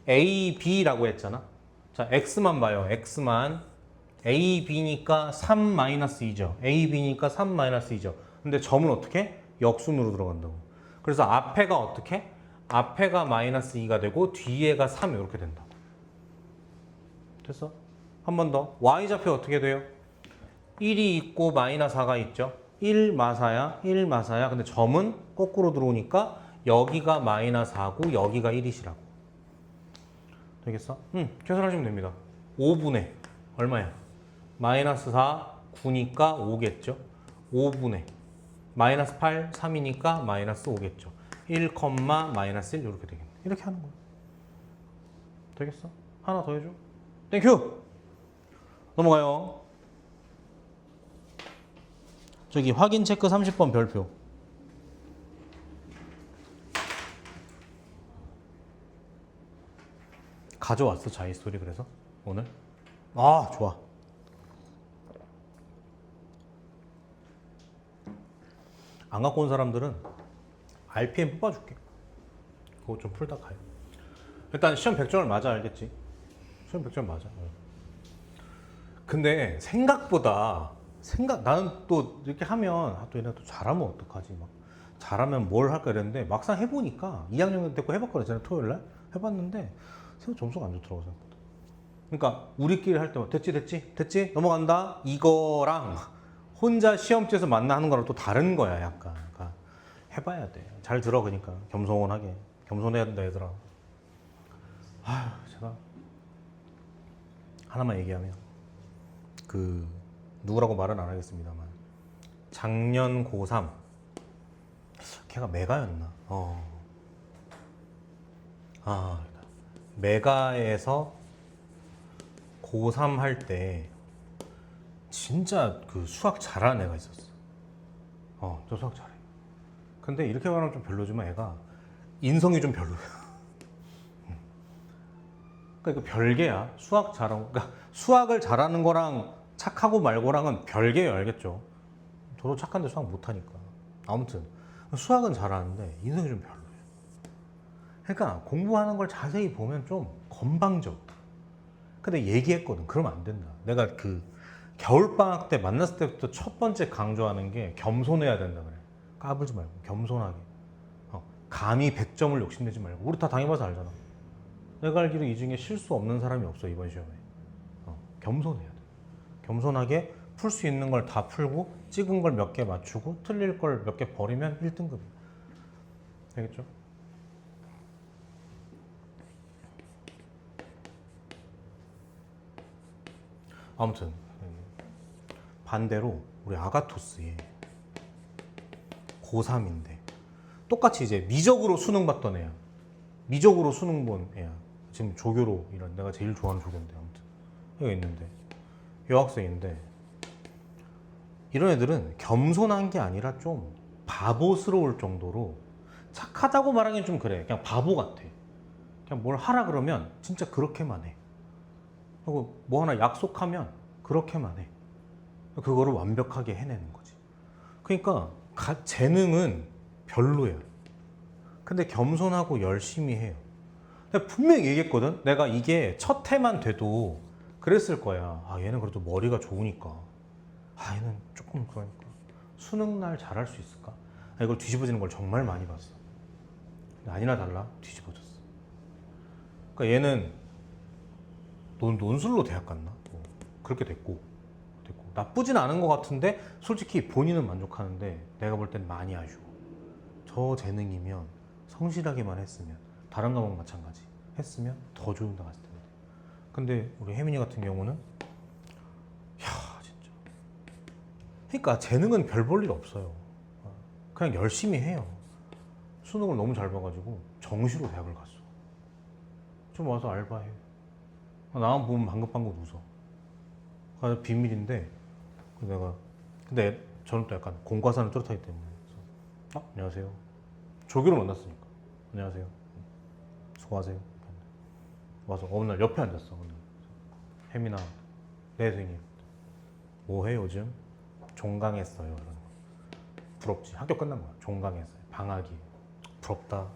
A, B라고 했잖아. 자, X만 봐요. X만. A, B니까 3-2죠. A, B니까 3-2죠. 근데 점은 어떻게? 역순으로 들어간다고. 그래서 앞에가 어떻게? 앞에가 -2가 되고 뒤에가 3 이렇게 된다. 됐어? 한 번 더. Y좌표 어떻게 돼요? 1이 있고 -4가 있죠. 1 마사야. 1 마사야. 근데 점은 거꾸로 들어오니까 여기가 -4고 여기가 1이시라고. 되겠어? 계산하시면 됩니다. 5분의 얼마야? -4, 9니까 5겠죠. 5분의 -8, 3이니까 -5겠죠. 1, -1 이렇게 되겠네. 이렇게 하는 거야. 되겠어? 하나 더 해줘. 땡큐! 넘어가요. 저기 확인 체크 30번 별표. 가져왔어 자이스토리 그래서 오늘? 아 좋아. 안 갖고 온 사람들은 RPM 뽑아줄게. 그거 좀 풀다 가요. 일단 시험 100점을 맞아 알겠지? 시험 100점 맞아. 근데 생각보다 나는 또 이렇게 하면 또 얘네 또 잘하면 어떡하지 막 잘하면 뭘 할까 이랬는데 막상 해보니까 2학년 때 거 해봤거든. 토요일날 해봤는데 생각 점수가 안 좋더라고 생각보다. 그러니까 우리끼리 할 때 됐지 넘어간다 이거랑 혼자 시험지에서 만나 하는 거랑 또 다른 거야 약간. 그러니까 해봐야 돼. 잘 들어. 그러니까 겸손하게 겸손해야 된다 얘들아. 제가 하나만 얘기하면 누구라고 말은 안 하겠습니다만 작년 고3 걔가 메가였나? 메가에서 고3 할 때 진짜 수학 잘하는 애가 있었어. 저 수학 잘해. 근데 이렇게 말하면 좀 별로지만 애가 인성이 좀 별로야. 그러니까 이거 별개야. 수학 잘하고, 그러니까 수학을 잘하는 거랑 착하고 말고랑은 별개예요, 알겠죠? 저도 착한데 수학 못하니까. 아무튼 수학은 잘하는데 인성이 좀 별로예요. 그러니까 공부하는 걸 자세히 보면 좀 건방져. 근데 얘기했거든. 그러면 안 된다. 내가 그 겨울방학 때 만났을 때부터 첫 번째 강조하는 게 겸손해야 된다 그래. 까불지 말고 겸손하게. 감히 100점을 욕심내지 말고. 우리 다 당해봐서 알잖아. 내가 알기로 이 중에 실수 없는 사람이 없어, 이번 시험에. 겸손해야 돼. 겸손하게 풀 수 있는 걸 다 풀고 찍은 걸 몇 개 맞추고 틀릴 걸 몇 개 버리면 1등급이야. 알겠죠? 아무튼 반대로 우리 아가토스의 고3인데 똑같이 이제 미적으로 수능 봤던 애야. 미적으로 수능 본 애야. 지금 조교로 이런 내가 제일 좋아하는 조교인데 아무튼 여기 있는데 여학생인데 이런 애들은 겸손한 게 아니라 좀 바보스러울 정도로 착하다고 말하기는 좀 그래. 그냥 바보 같아. 그냥 뭘 하라 그러면 진짜 그렇게만 해. 그리고 뭐 하나 약속하면 그렇게만 해. 그거를 완벽하게 해내는 거지. 그러니까 재능은 별로야. 근데 겸손하고 열심히 해요. 내가 분명히 얘기했거든. 내가 이게 첫 해만 돼도 그랬을 거야. 아, 얘는 그래도 머리가 좋으니까. 아, 얘는 조금 그러니까. 수능 날 잘할 수 있을까? 아, 이걸 뒤집어지는 걸 정말 많이 봤어. 근데 아니나 달라 뒤집어졌어. 그러니까 얘는 논술로 대학 갔나? 뭐 그렇게 됐고 나쁘진 않은 것 같은데 솔직히 본인은 만족하는데 내가 볼 땐 많이 아쉬워. 저 재능이면 성실하게만 했으면 다른 과목 마찬가지 했으면 더 좋은 데 갔을 텐데. 근데 우리 혜민이 같은 경우는 진짜 그러니까 재능은 별 볼 일 없어요. 그냥 열심히 해요. 수능을 너무 잘 봐가지고 정시로 대학을 갔어. 좀 와서 알바해. 나만 보면 방긋방긋 웃어. 그래서 비밀인데 내가 근데 저는 또 약간 공과사는 뚜렷하기 때문에 안녕하세요. 조교로 만났으니까 안녕하세요. 수고하세요. 와서 어느 날 옆에 앉았어. 혜민아, 네 선생님. 뭐해 요즘? 종강했어요. 이러는 거. 부럽지. 학교 끝난 거야. 종강했어요. 방학이. 부럽다.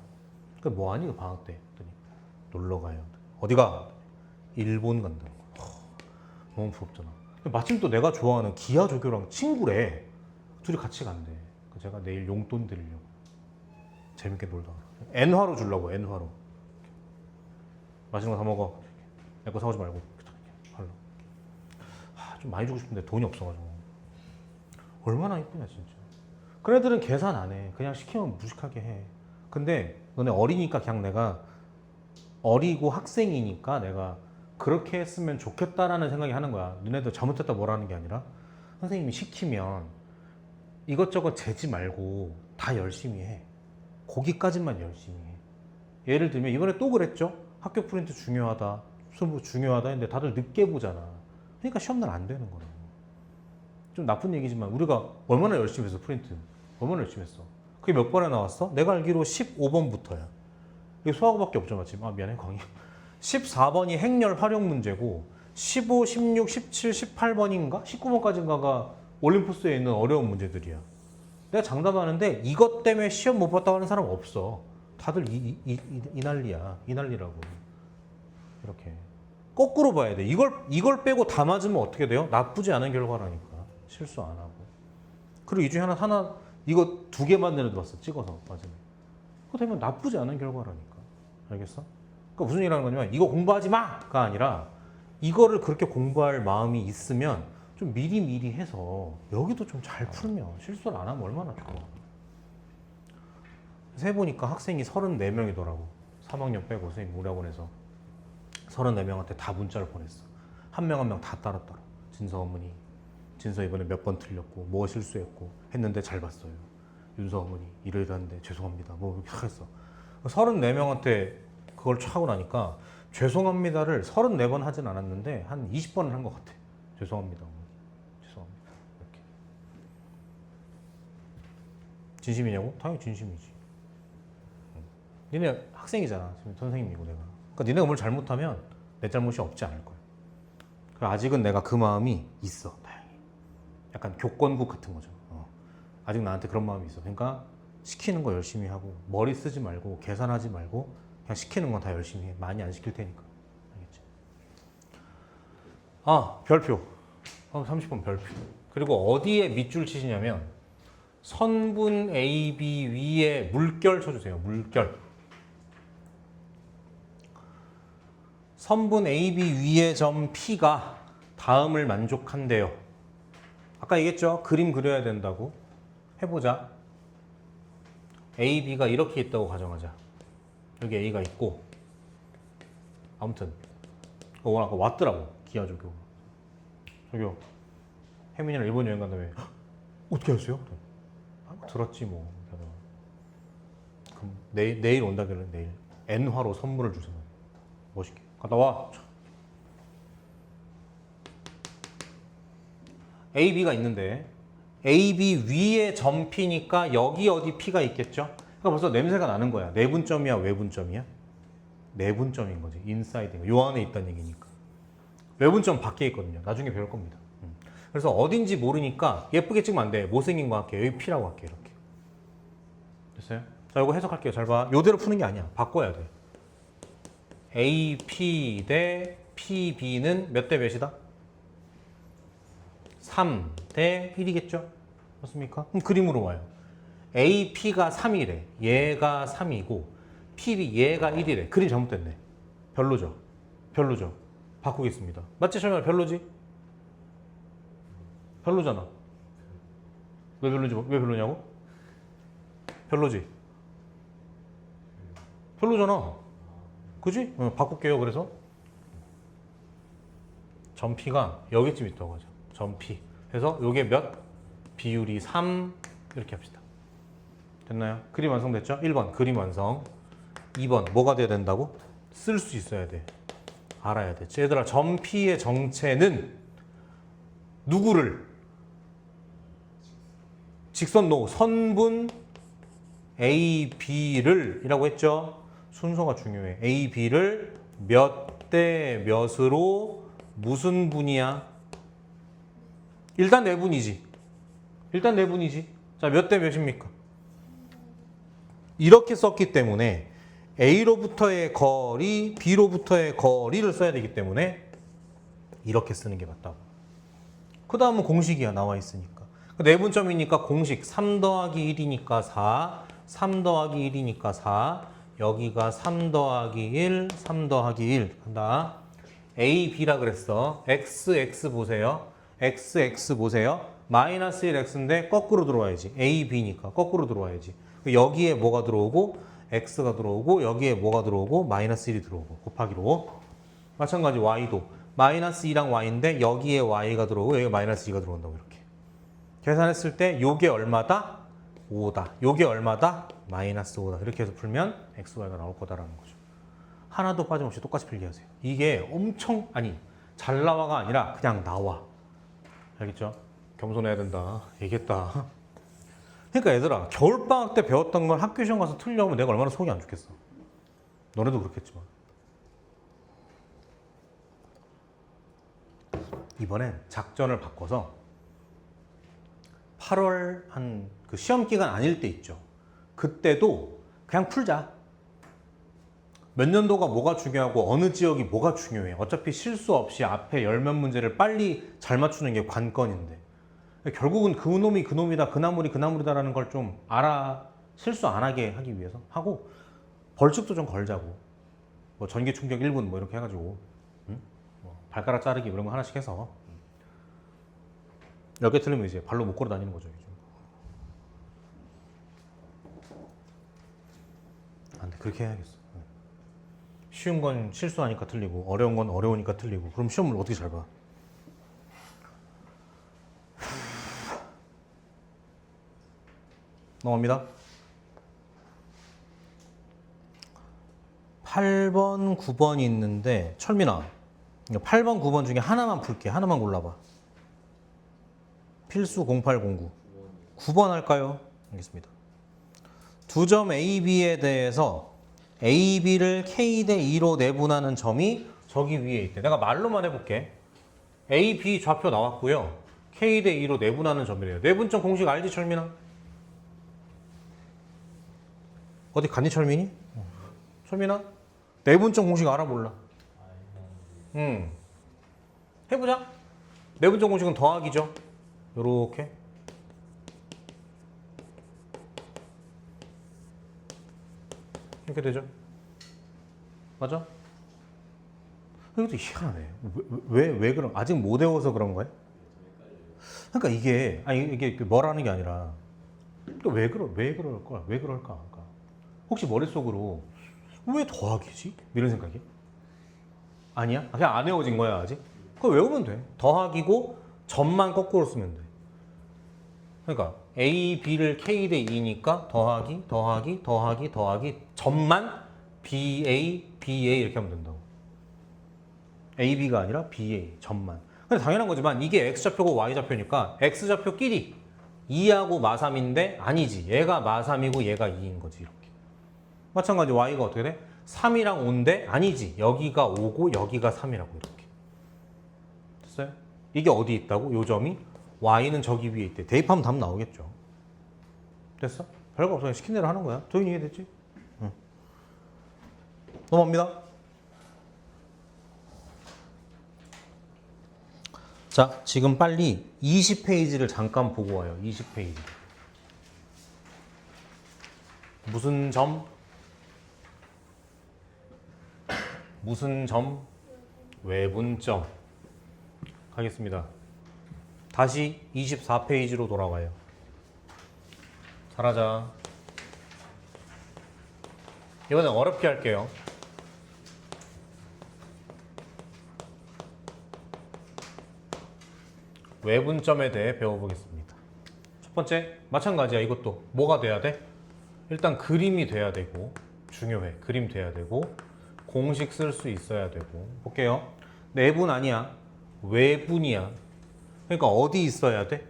그 뭐하니 그 방학 때? 그랬더니 놀러 가요. 어디가? 일본 간다는 거야. 너무 부럽잖아. 마침 또 내가 좋아하는 기아 조교랑 친구래. 둘이 같이 간대. 제가 내일 용돈 드리려고 재밌게 놀다. N화로 주려고. N화로. 맛있는 거 사 먹어. 내 거 사오지 말고. 좀 많이 주고 싶은데 돈이 없어가지고. 얼마나 이쁘냐 진짜. 그런 애들은 계산 안 해. 그냥 시키면 무식하게 해. 근데 너네 어리니까 그냥 내가 어리고 학생이니까 내가 그렇게 했으면 좋겠다라는 생각이 하는 거야. 너네들 잘못했다 뭐라는 게 아니라 선생님이 시키면 이것저것 재지 말고 다 열심히 해. 거기까지만 열심히 해. 예를 들면 이번에 또 그랬죠. 학교 프린트 중요하다. 수능 중요하다 했는데 다들 늦게 보잖아. 그러니까 시험날 안 되는 거라고. 좀 나쁜 얘기지만 우리가 얼마나 열심히 했어. 프린트 얼마나 열심히 했어. 그게 몇 번에 나왔어? 내가 알기로 15번부터야. 이게 수학어밖에 없죠 마침. 아 미안해 광희. 14번이 행렬 활용 문제고 15, 16, 17, 18번인가? 19번까지인가가 올림포스에 있는 어려운 문제들이야. 내가 장담하는데 이것 때문에 시험 못 봤다고 하는 사람 없어. 다들 이 난리야. 이 난리라고. 이렇게. 거꾸로 봐야 돼. 이걸 빼고 다 맞으면 어떻게 돼요? 나쁘지 않은 결과라니까. 실수 안 하고. 그리고 이 중에 하나 이거 2개 만드는 애 봤어. 찍어서 맞으면. 그거 되면 나쁘지 않은 결과라니까. 알겠어? 그러니까 무슨 얘기를 하는 거냐면 이거 공부하지 마가 아니라 이거를 그렇게 공부할 마음이 있으면 좀 미리 해서 여기도 좀 잘 풀면 실수를 안 하면 얼마나 좋아. 세보니까 학생이 34명이더라고. 3학년 빼고 선생님 우리 학원에서 34명한테 다 문자를 보냈어. 한 명 한 명 다 따랐더라. 진서 어머니, 진서 이번에 몇 번 틀렸고 뭐 실수했고 했는데 잘 봤어요. 윤서 어머니 이러이러한데 죄송합니다. 뭐 이렇게 했어. 34명한테 그걸 하고 나니까 죄송합니다를 34번 하진 않았는데 한 20번을 한 것 같아. 죄송합니다 어머니. 죄송합니다. 이렇게. 진심이냐고? 당연히 진심이지. 니네 학생이잖아. 지금 선생님이고 내가. 그러니까 니네가 뭘 잘못하면 내 잘못이 없지 않을 거야. 아직은 내가 그 마음이 있어. 다행히. 약간 교권국 같은 거죠. 아직 나한테 그런 마음이 있어. 그러니까 시키는 거 열심히 하고 머리 쓰지 말고 계산하지 말고 그냥 시키는 건 다 열심히 해. 많이 안 시킬 테니까. 알겠지? 별표. 30번 별표. 그리고 어디에 밑줄 치시냐면 선분 AB 위에 물결 쳐주세요. 물결. 선분 AB 위의 점 P가 다음을 만족한대요. 아까 얘기했죠? 그림 그려야 된다고. 해보자. A, B가 이렇게 있다고 가정하자. 여기 A가 있고 아무튼 아까 왔더라고. 기아조교. 저기요. 혜민이랑 일본 여행 간다며. 어떻게 하셨어요? 들었지 뭐. 그럼 내일 온다길래 내일 N화로 선물을 주세요. 멋있게. 갔다 와. A, B가 있는데 A, B 위에 점 P니까 여기 어디 P가 있겠죠? 그러니까 벌써 냄새가 나는 거야. 내분점이야, 외분점이야? 내분점인 거지. 인사이드가. 요 안에 있다는 얘기니까. 외분점 밖에 있거든요. 나중에 배울 겁니다. 그래서 어딘지 모르니까 예쁘게 찍으면 안 돼. 못생긴 거 할게요. 여기 P라고 할게요. 이렇게. 됐어요? 자, 이거 해석할게요. 잘 봐. 요대로 푸는 게 아니야. 바꿔야 돼. AP 대 PB는 몇 대 몇이다? 3 대 1이겠죠? 맞습니까? 그럼 그림으로 와요. AP가 3이래. 얘가 3이고 PB 얘가 1이래. 그림 잘못됐네. 별로죠? 별로죠? 바꾸겠습니다. 맞지? 설마 별로지? 별로잖아. 왜 별로지? 왜 별로냐고? 별로지? 별로잖아. 그지? 바꿀게요. 그래서 점 P가 여기쯤 있다고 하죠. 점 P. 그래서 요게 몇? 비율이 3 이렇게 합시다. 됐나요? 그림 완성됐죠? 1번 그림 완성. 2번 뭐가 돼야 된다고? 쓸 수 있어야 돼. 알아야 돼. 얘들아 점 P의 정체는 누구를? 직선 노 선분 A, B를 이라고 했죠? 순서가 중요해. A, B를 몇 대 몇으로 무슨 분이야? 일단 내분이지. 일단 내분이지. 자, 몇 대 몇입니까? 이렇게 썼기 때문에 A로부터의 거리, B로부터의 거리를 써야 되기 때문에 이렇게 쓰는 게 맞다고. 그 다음은 공식이야. 나와 있으니까. 내분점이니까 공식 3 더하기 1이니까 4, 3 더하기 1이니까 4, 여기가 3 더하기 1, 3 더하기 1 한다. A, B라 그랬어. X, X 보세요. X, X 보세요. 마이너스 1X인데 거꾸로 들어와야지. A, B니까 거꾸로 들어와야지. 여기에 뭐가 들어오고 X가 들어오고 여기에 뭐가 들어오고 마이너스 1이 들어오고 곱하기로. 마찬가지 Y도 마이너스 2랑 Y인데 여기에 Y가 들어오고 여기에 마이너스 2가 들어온다고 이렇게. 계산했을 때 요게 얼마다? 5다. 요게 얼마다? 마이너스 5다. 이렇게 해서 풀면 X, Y가 나올 거다라는 거죠. 하나도 빠짐없이 똑같이 필기 하세요. 이게 엄청 잘 나와가 아니라 그냥 나와. 알겠죠? 겸손해야 된다. 얘기했다. 그러니까 얘들아 겨울방학 때 배웠던 걸 학교 시험 가서 틀려면 내가 얼마나 속이 안 좋겠어. 너네도 그렇겠지만. 이번엔 작전을 바꿔서 8월 그 시험 기간 아닐 때 있죠. 그때도 그냥 풀자. 몇 년도가 뭐가 중요하고 어느 지역이 뭐가 중요해. 어차피 실수 없이 앞에 열몇 문제를 빨리 잘 맞추는 게 관건인데 결국은 그 놈이 그 놈이다, 그 나물이 그 나물이다라는 걸 좀 실수 안 하게 하기 위해서 하고 벌칙도 좀 걸자고. 뭐 전기 충격 1분 뭐 이렇게 해가지고 뭐 발가락 자르기 이런 거 하나씩 해서 몇 개 틀리면 이제 발로 못 걸어 다니는 거죠. 안 돼, 그렇게 해야겠어. 쉬운 건 실수하니까 틀리고 어려운 건 어려우니까 틀리고 그럼 시험을 어떻게 잘 봐? 넘어갑니다. 8번, 9번이 있는데 철민아 8번, 9번 중에 하나만 풀게. 하나만 골라봐. 필수 0809 9번 할까요? 알겠습니다. 두 점 A, B에 대해서 A, B를 K 대 2로 내분하는 점이 저기 위에 있대. 내가 말로만 해볼게. A, B 좌표 나왔고요. K 대 2로 내분하는 점이래요. 내분점 공식 알지, 철민아? 어디 갔니, 철민이? 철민아? 내분점 공식 알아, 몰라? 해보자. 내분점 공식은 더하기죠. 요렇게. 이렇게 되죠. 맞아? 이것도 희한하네. 왜 그런, 아직 못 외워서 그런 거야? 그러니까 이게 뭐라는 게 아니라, 또 왜 그럴까? 왜 그럴까? 그러니까 혹시 머릿속으로, 왜 더하기지? 이런 생각이? 아니야? 그냥 안 외워진 거야, 아직? 그거 외우면 돼. 더하기고, 점만 거꾸로 쓰면 돼. 그러니까, A, B를 K 대 2니까, 더하기, 점만 BA, BA 이렇게 하면 된다고. A, B가 아니라 BA, 점만. 근데 당연한 거지만, 이게 X좌표고 Y좌표니까, X좌표끼리 2하고 마3인데, 아니지. 얘가 마3이고 얘가 2인 거지, 이렇게. 마찬가지 Y가 어떻게 돼? 3이랑 5인데 아니지. 여기가 5고 여기가 3이라고 이렇게. 됐어요? 이게 어디 있다고? 요 점이? Y는 저기 위에 있대. 대입하면 답 나오겠죠. 됐어? 별거 없어. 그냥 시킨 대로 하는 거야. 도윤이 이해됐지? 응. 넘어갑니다. 자, 지금 빨리 20페이지를 잠깐 보고 와요. 20페이지. 무슨 점? 무슨 점? 외분점. 가겠습니다. 다시 24페이지로 돌아와요. 잘하자. 이번엔 어렵게 할게요. 외분점에 대해 배워보겠습니다. 첫 번째, 마찬가지야. 이것도 뭐가 돼야 돼? 일단 그림이 돼야 되고, 중요해. 그림 돼야 되고, 공식 쓸 수 있어야 되고. 볼게요. 내분 아니야. 외분이야. 그러니까 어디 있어야 돼?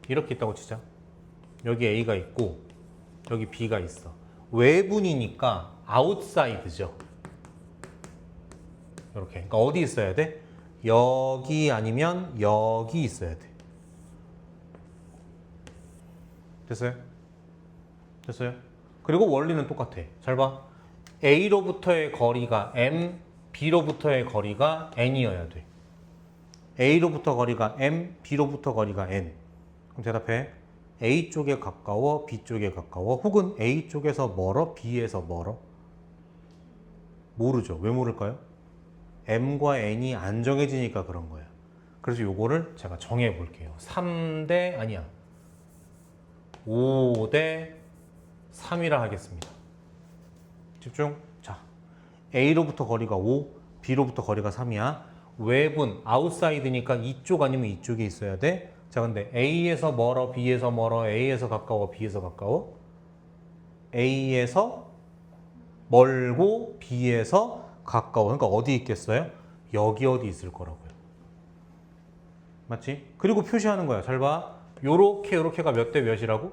이렇게 있다고 치자. 여기 A가 있고 여기 B가 있어. 외분이니까 아웃사이드죠. 이렇게. 그러니까 어디 있어야 돼? 여기 아니면 여기 있어야 돼. 됐어요? 됐어요? 그리고 원리는 똑같아. 잘 봐. A로부터의 거리가 M, B로부터의 거리가 N이어야 돼. A로부터 거리가 M, B로부터 거리가 N. 그럼 대답해. A 쪽에 가까워, B 쪽에 가까워, 혹은 A 쪽에서 멀어, B에서 멀어? 모르죠. 왜 모를까요? M과 N이 안 정해지니까 그런 거야. 그래서 요거를 제가 정해 볼게요. 3대 아니야. 5대 3이라 하겠습니다. 집중. 자, A로부터 거리가 5, B로부터 거리가 3이야. 외분, 아웃사이드니까 이쪽 아니면 이쪽에 있어야 돼. 자, 근데 A에서 멀어, B에서 멀어, A에서 가까워, B에서 가까워? A에서 멀고 B에서 가까워. 그러니까 어디 있겠어요? 여기 어디 있을 거라고요. 맞지? 그리고 표시하는 거야. 잘 봐. 요렇게가 몇 대 몇이라고?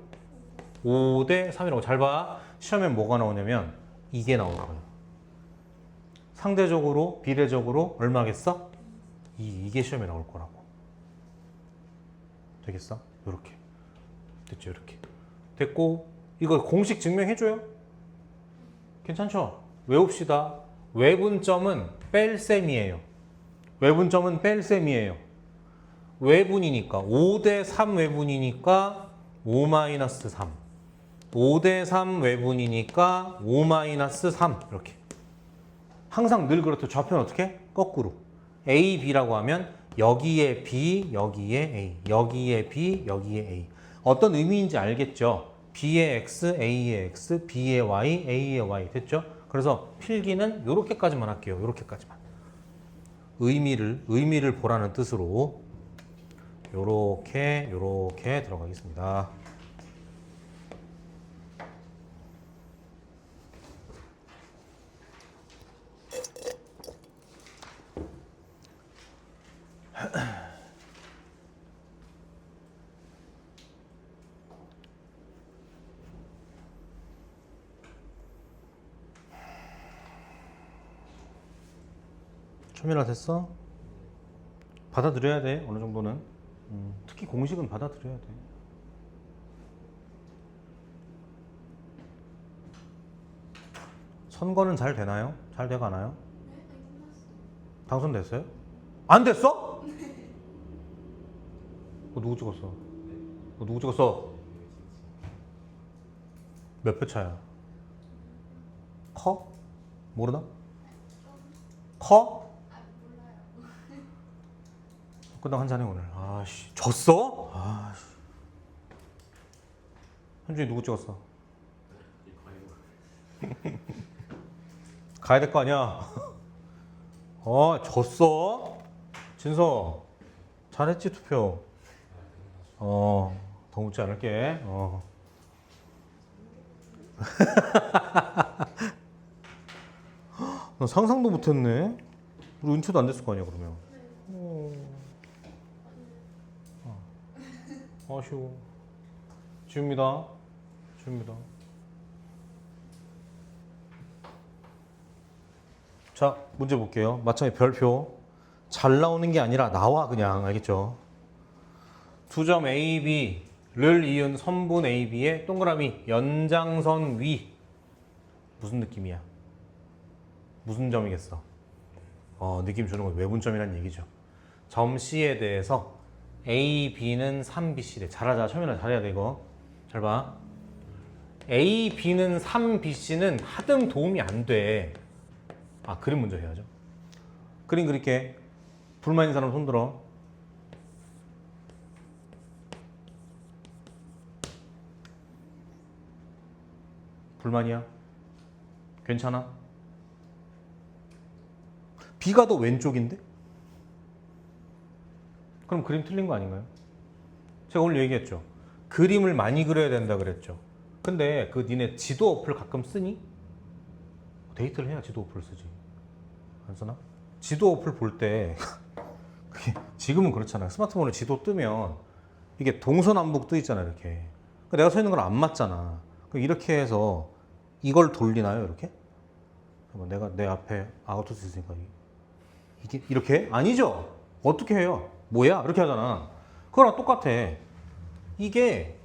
5대 3이라고. 잘 봐. 시험에 뭐가 나오냐면 이게 나올 거야. 상대적으로, 비례적으로 얼마겠어? 이게 시험에 나올 거라고. 되겠어? 요렇게. 됐죠? 이렇게. 됐고, 이거 공식 증명해줘요? 괜찮죠? 외웁시다. 외분점은 뺄셈이에요. 외분점은 뺄셈이에요. 외분이니까 5대 3 외분이니까 5-3. 5대 3 외분이니까 5-3 이렇게. 항상 늘 그렇죠. 좌표는 어떻게? 거꾸로. A, B라고 하면 여기에 B, 여기에 A, 여기에 B, 여기에 A. 어떤 의미인지 알겠죠? B의 X, A의 X, B의 Y, A의 Y. 됐죠? 그래서 필기는 요렇게까지만 할게요. 요렇게까지만. 의미를 보라는 뜻으로 요렇게 들어가겠습니다. 초면화 됐어? 받아들여야 돼. 어느 정도는. 특히 공식은 받아들여야 돼. 선거는 잘 되나요? 잘 돼가나요? 당선됐어요? 안 됐어? 누구 찍었어? 누구 찍었어? 몇 표 차야? 커? 모르나? 커? 끝나고 한잔해 오늘. 아씨 졌어? 아씨. 현준이 누구 찍었어? 가야 될 거 아니야? 졌어? 진서 잘했지 투표? 더 묻지 않을게. 나 상상도 못했네. 우리 은채도 안 됐을 거 아니야 그러면. 아쉬워. 지웁니다. 자, 문제 볼게요. 마찬가지 별표. 잘 나오는 게 아니라 나와 그냥. 알겠죠? 두 점 A, B를 이은 선분 A, B의 동그라미 연장선 위. 무슨 느낌이야? 무슨 점이겠어? 느낌 주는 건 외분점이라는 얘기죠. 점 C에 대해서 A, B는 3BC래. 잘하자. 처음에는 잘해야 돼 이거. 잘 봐. A, B는 3BC는 하등 도움이 안 돼. 그림 먼저 해야죠. 그림 그릴게. 불만 있는 사람 손 들어. 불만이야? 괜찮아? B가 더 왼쪽인데? 그럼 그림 틀린 거 아닌가요? 제가 오늘 얘기했죠. 그림을 많이 그려야 된다 그랬죠. 근데 그 니네 지도 어플 가끔 쓰니? 데이트를 해야 지도 어플 쓰지. 안 쓰나? 지도 어플 볼 때 지금은 그렇잖아요. 스마트폰에 지도 뜨면 이게 동서남북 뜨 있잖아요. 이렇게. 내가 서 있는 건 안 맞잖아. 이렇게 해서 이걸 돌리나요? 이렇게? 내가 내 앞에 아우토스 있으니까 이게 이렇게? 아니죠? 어떻게 해요? 뭐야? 이렇게 하잖아. 그거랑 똑같아. 이게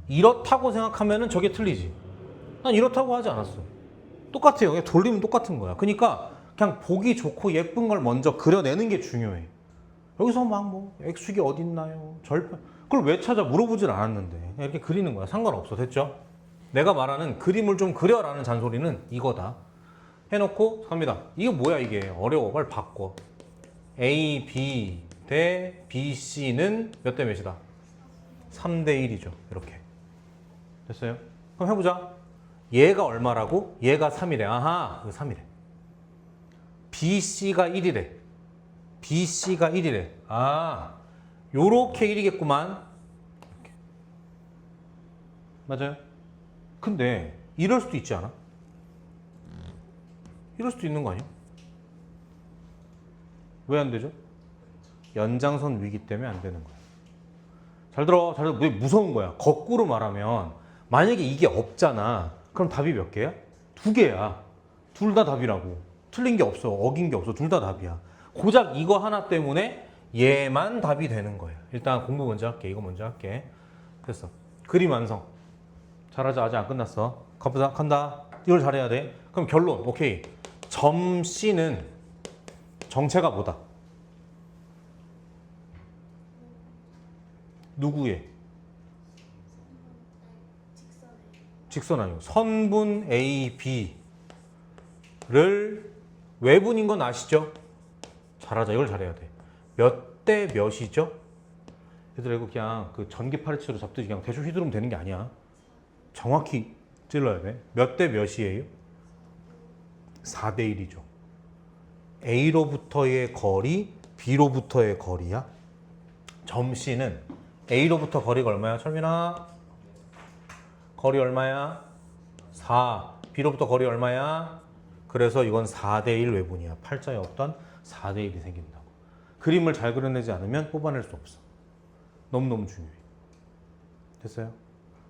이렇다고 생각하면은 저게 틀리지. 난 이렇다고 하지 않았어. 똑같아요. 그냥 돌리면 똑같은 거야. 그러니까 그냥 보기 좋고 예쁜 걸 먼저 그려내는 게 중요해. 여기서 막 x축이 어딨나요? 절편. 그걸 왜 찾아? 물어보질 않았는데. 그냥 이렇게 그리는 거야. 상관없어. 됐죠? 내가 말하는 그림을 좀 그려라는 잔소리는 이거다. 해놓고 갑니다. 이게 뭐야 이게. 어려워. 빨리 바꿔. A, B 대 B, C는 몇 대 몇이다? 3대 1이죠. 이렇게. 됐어요? 그럼 해보자. 얘가 얼마라고? 얘가 3이래. 아하, 이거 3이래. BC가 1이래. BC가 1이래. 요렇게 1이겠구만. 이렇게. 맞아요? 근데 이럴 수도 있지 않아? 이럴 수도 있는 거 아니야? 왜 안 되죠? 연장선 위기 때문에 안 되는 거야. 잘 들어. 왜 무서운 거야? 거꾸로 말하면 만약에 이게 없잖아. 그럼 답이 몇 개야? 2개야. 둘 다 답이라고. 틀린 게 없어. 어긴 게 없어. 둘 다 답이야. 고작 이거 하나 때문에 얘만 답이 되는 거야. 일단 공부 먼저 할게. 이거 먼저 할게. 됐어. 그림 완성. 잘하자. 아직 안 끝났어. 간다. 이걸 잘해야 돼. 그럼 결론. 오케이. 점 C는 정체가 뭐다? 누구의? 직선 아니고 선분 A, B를 외분인 건 아시죠? 잘하자. 이걸 잘해야 돼. 몇 대 몇이죠? 얘들아 이거 그냥 그 전기 파리채로 잡듯이 그냥 대충 휘두르면 되는 게 아니야. 정확히 찔러야 돼. 몇 대 몇이에요? 4대 1이죠. A로부터의 거리, B로부터의 거리야. 점 C는 A로부터 거리가 얼마야? 철민아? 거리 얼마야? 4. B로부터 거리 얼마야? 그래서 이건 4대 1 외분이야. 팔자에 없던 4대 1이 생긴다고. 그림을 잘 그려내지 않으면 뽑아낼 수 없어. 너무너무 중요해. 됐어요?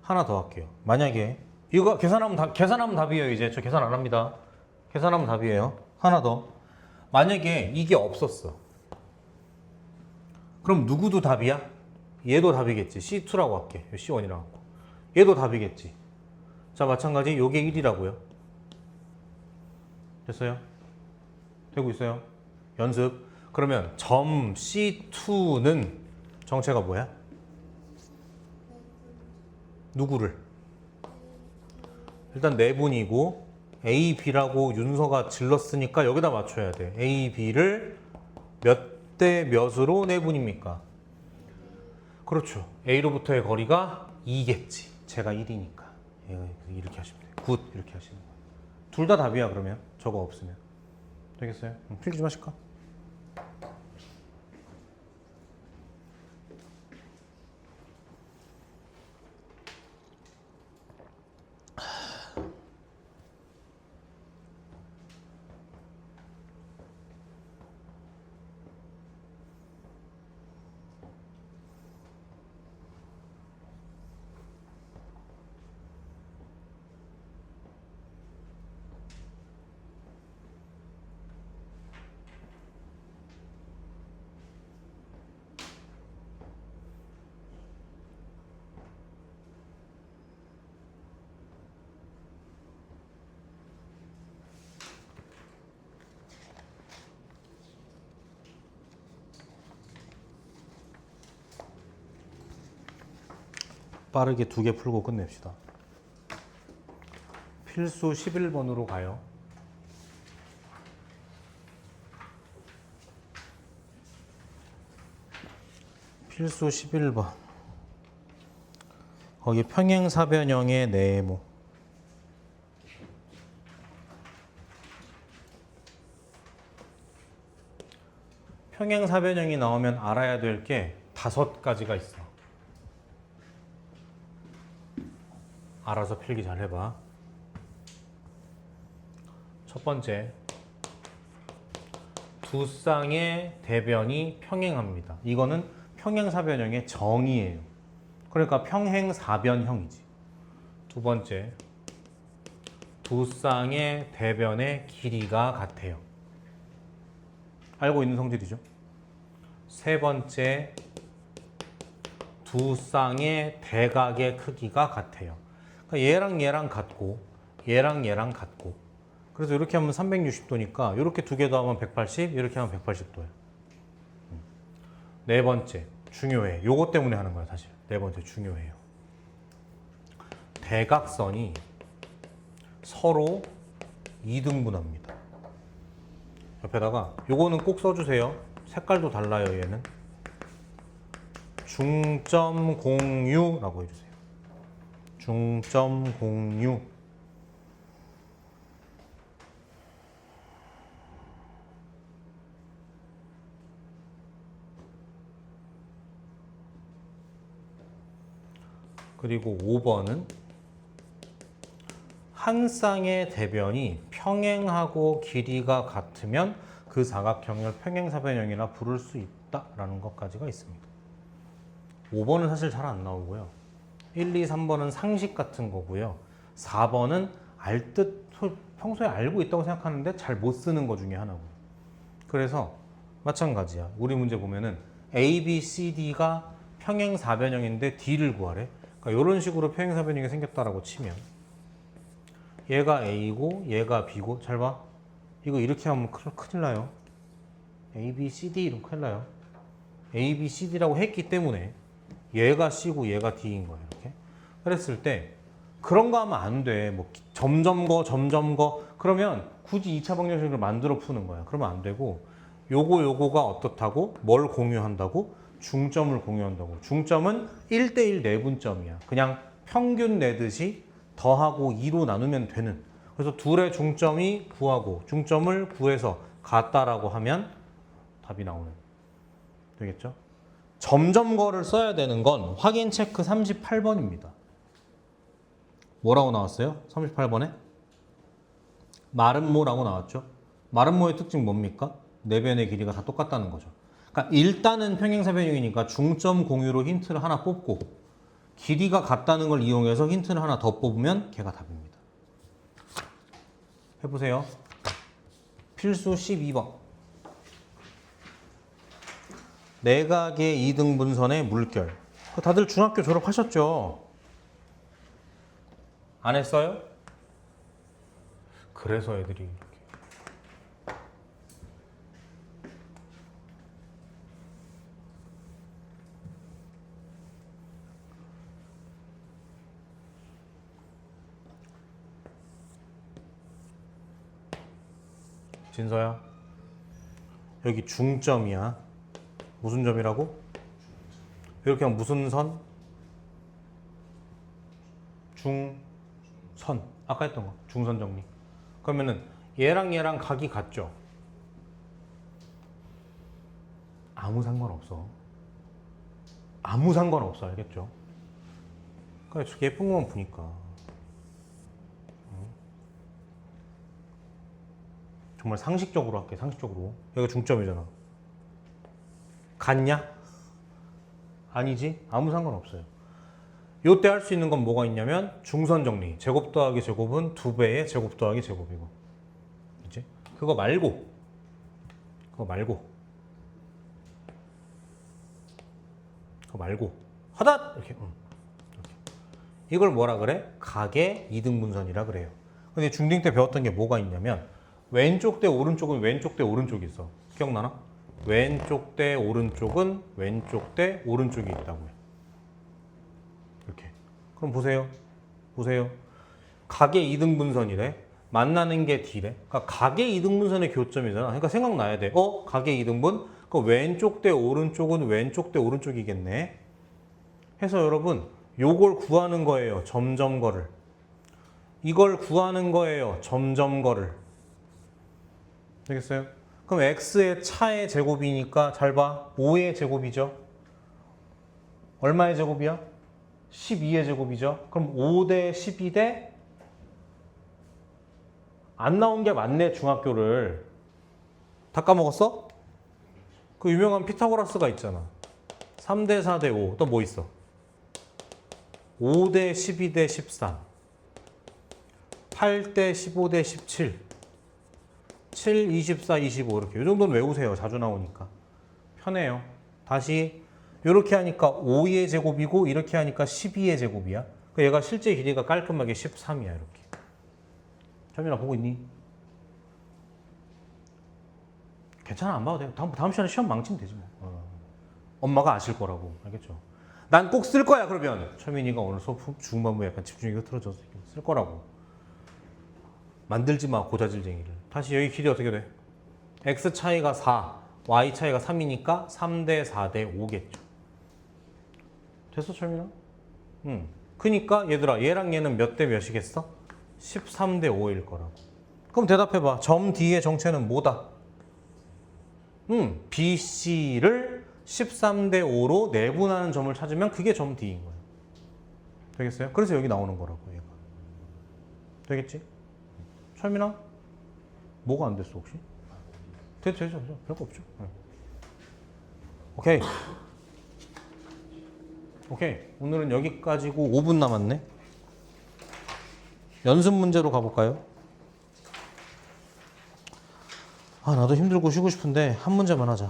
하나 더 할게요. 만약에 이거 계산하면 답이에요. 이제 저 계산 안 합니다. 계산하면 답이에요. 하나 더. 만약에 이게 없었어. 그럼 누구도 답이야? 얘도 답이겠지. C2라고 할게. C1이라고 하고. 얘도 답이겠지. 자, 마찬가지 요게 1이라고요. 됐어요? 되고 있어요? 연습. 그러면 점 C2는 정체가 뭐야? 누구를? 일단 내분이고 A, B라고 윤서가 질렀으니까 여기다 맞춰야 돼. A, B를 몇 대 몇으로 내분입니까? 그렇죠. A로부터의 거리가 2겠지. 제가 1이니까. 이렇게 하시면 돼요. 굿. 이렇게 하시는 거예요. 둘 다 답이야, 그러면. 저거 없으면. 되겠어요? 필기 좀 하실까? 빠르게 2개 풀고 끝냅시다. 필수 11번으로 가요. 필수 11번. 거기 평행사변형의 네모. 평행사변형이 나오면 알아야 될 게 5가지가 있어. 알아서 필기 잘 해봐. 첫 번째, 두 쌍의 대변이 평행합니다. 이거는 평행사변형의 정의예요. 그러니까 평행사변형이지. 두 번째, 두 쌍의 대변의 길이가 같아요. 알고 있는 성질이죠. 세 번째, 두 쌍의 대각의 크기가 같아요. 그러니까 얘랑 얘랑 같고 얘랑 얘랑 같고, 그래서 이렇게 하면 360도니까 이렇게 두 개 더하면 180, 이렇게 하면 180도예요. 네 번째, 중요해. 요거 때문에 하는 거야, 사실. 네 번째, 중요해요. 대각선이 서로 2등분합니다. 옆에다가 요거는 꼭 써주세요. 색깔도 달라요, 얘는. 중점 공유라고 해주세요. 중점 공유. 그리고 5번은 한 쌍의 대변이 평행하고 길이가 같으면 그 사각형을 평행사변형이라 부를 수 있다라는 것까지가 있습니다. 5번은 사실 잘 안 나오고요. 1, 2, 3번은 상식 같은 거고요. 4번은 평소에 알고 있다고 생각하는데 잘 못 쓰는 거 중에 하나고요. 그래서 마찬가지야. 우리 문제 보면은 A, B, C, D가 평행사변형인데 D를 구하래. 그러니까 이런 식으로 평행사변형이 생겼다라고 치면 얘가 A고 얘가 B고, 잘 봐. 이거 이렇게 하면 큰일 나요. A, B, C, D 이러면 큰일 나요. A, B, C, D라고 했기 때문에 얘가 C고 얘가 D인 거예요. 이렇게. 그랬을 때 그런 거 하면 안 돼. 뭐 점점 거 그러면 굳이 2차 방정식을 만들어 푸는 거야. 그러면 안 되고, 요거가 어떻다고? 뭘 공유한다고? 중점을 공유한다고. 중점은 1대1 내분점이야. 그냥 평균 내듯이 더하고 2로 나누면 되는. 그래서 둘의 중점이 구하고 중점을 구해서 같다라고 하면 답이 나오는. 되겠죠? 점점거를 써야 되는 건 확인 체크 38번입니다. 뭐라고 나왔어요? 38번에? 마름모라고 나왔죠? 마름모의 특징 뭡니까? 네 변의 길이가 다 똑같다는 거죠. 그러니까 일단은 평행사변형이니까 중점 공유로 힌트를 하나 뽑고 길이가 같다는 걸 이용해서 힌트를 하나 더 뽑으면 걔가 답입니다. 해보세요. 필수 12번. 내각의 이등분선의 물결. 다들 중학교 졸업하셨죠? 안 했어요? 그래서 애들이 이렇게. 진서야, 여기 중점이야. 무슨 점이라고? 이렇게 하면 무슨 선? 중선. 아까 했던 거. 중선 정리. 그러면은 얘랑 각이 같죠? 아무 상관없어. 아무 상관없어. 알겠죠? 그러니까 예쁜 것만 보니까. 정말 상식적으로 할게. 상식적으로. 여기가 중점이잖아. 같냐? 아니지? 아무 상관없어요. 요때 할 수 있는 건 뭐가 있냐면 중선 정리. 제곱 더하기 제곱은 2배의 제곱 더하기 제곱이고. 그치? 그거 말고 하다! 이렇게. 이걸 뭐라 그래? 각의 이등분선이라 그래요. 근데 중딩 때 배웠던 게 뭐가 있냐면 왼쪽 대 오른쪽은 왼쪽 대 오른쪽이 있어. 기억나나? 왼쪽 대 오른쪽은 왼쪽 대 오른쪽이 있다고요. 이렇게. 그럼 보세요. 각의 이등분선이래. 만나는 게 D래. 그러니까 각의 이등분선의 교점이잖아. 그러니까 생각나야 돼. 각의 이등분? 그 왼쪽 대 오른쪽은 왼쪽 대 오른쪽이겠네. 해서 여러분 요걸 구하는 거예요. 점점거를. 이걸 구하는 거예요. 점점거를. 되겠어요? 그럼 x의 차의 제곱이니까 잘 봐. 5의 제곱이죠. 얼마의 제곱이야? 12의 제곱이죠. 그럼 5대 12대 안 나온 게 맞네. 중학교를 다 까먹었어? 그 유명한 피타고라스가 있잖아. 3대 4대 5. 또 뭐 있어? 5대 12대 13, 8대 15대 17, 7, 24, 25 이렇게. 이 정도는 외우세요. 자주 나오니까. 편해요. 다시 이렇게 하니까 5의 제곱이고 이렇게 하니까 12의 제곱이야. 그러니까 얘가 실제 길이가 깔끔하게 13이야. 이렇게. 점이나 보고 있니? 괜찮아. 안 봐도 돼. 다음 시간에 시험 망치면 되지 뭐. 엄마가 아실 거라고. 알겠죠? 난 꼭 쓸 거야. 그러면 철민이가 오늘 수업 중반부에 약간 집중력이 흐트러져서 쓸 거라고. 만들지 마. 고자질쟁이를. 다시 여기 길이 어떻게 돼? x 차이가 4, y 차이가 3이니까 3대 4대 5겠죠. 됐어 철민아? 그니까 얘들아 얘랑 얘는 몇 대 몇이겠어? 13대 5일 거라고. 그럼 대답해봐. 점 D의 정체는 뭐다? BC를 13대 5로 내분하는 점을 찾으면 그게 점 D인 거예요. 되겠어요? 그래서 여기 나오는 거라고 얘가. 되겠지? 철민아? 뭐가 안 됐어 혹시? 되죠. 별거 없죠. 오케이. 오늘은 여기까지고 5분 남았네. 연습 문제로 가볼까요? 나도 힘들고 쉬고 싶은데 한 문제만 하자.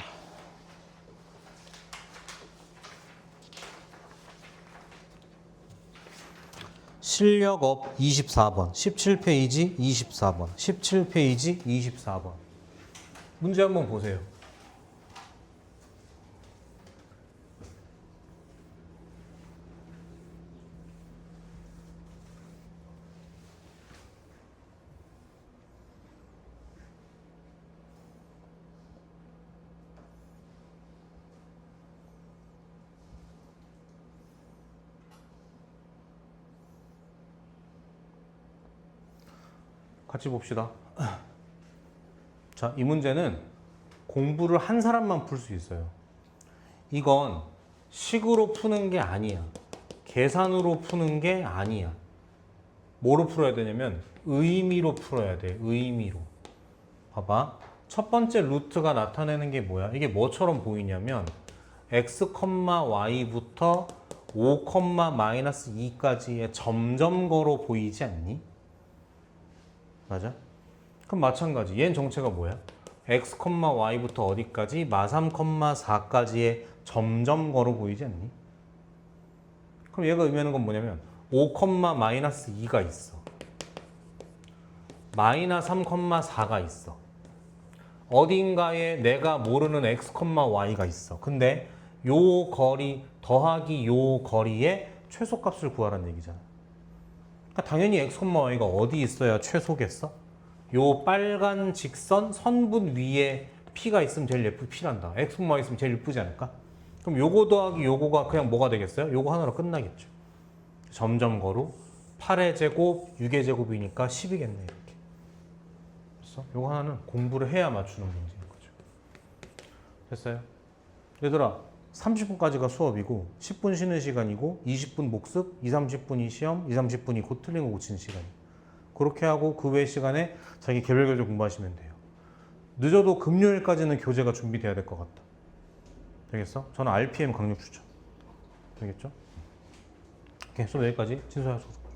실력업 24번, 17페이지 24번, 17페이지 24번. 문제 한번 보세요. 같이 봅시다. 자, 이 문제는 공부를 한 사람만 풀 수 있어요. 이건 식으로 푸는 게 아니야. 계산으로 푸는 게 아니야. 뭐로 풀어야 되냐면 의미로 풀어야 돼. 의미로. 봐봐. 첫 번째 루트가 나타내는 게 뭐야? 이게 뭐처럼 보이냐면 x, y부터 5, -2까지의 점점거로 보이지 않니? 맞아? 그럼 마찬가지. 얘는 정체가 뭐야? x, y부터 어디까지? 마3, 4까지의 점점거로 보이지 않니? 그럼 얘가 의미하는 건 뭐냐면 5, 마이너스 2가 있어. 마이너스 3, 4가 있어. 어딘가에 내가 모르는 x, y가 있어. 근데 요 거리 더하기 요 거리의 최소값을 구하라는 얘기잖아. 그러니까 당연히 x, y가 어디 있어야 최소겠어? 요 빨간 직선 선분 위에 P가 있으면 제일 예쁘 P란다. x, y 있으면 제일 예쁘지 않을까? 그럼 요거 더하기 요거가 그냥 뭐가 되겠어요? 요거 하나로 끝나겠죠. 점점거로 8의 제곱, 6의 제곱이니까 10이겠네 이렇게. 그래서 요거 하나는 공부를 해야 맞추는 문제인 거죠. 됐어요? 얘들아 30분까지가 수업이고 10분 쉬는 시간이고 20분 복습, 2, 30분이 시험, 2, 30분이 곧 틀린 거 고치는 시간이에요. 그렇게 하고 그 외의 시간에 자기 개별 교재 공부하시면 돼요. 늦어도 금요일까지는 교재가 준비돼야 될 것 같다. 되겠어? 저는 RPM 강력 추천. 되겠죠? 오케이, 수업 여기까지. 진소야 수고.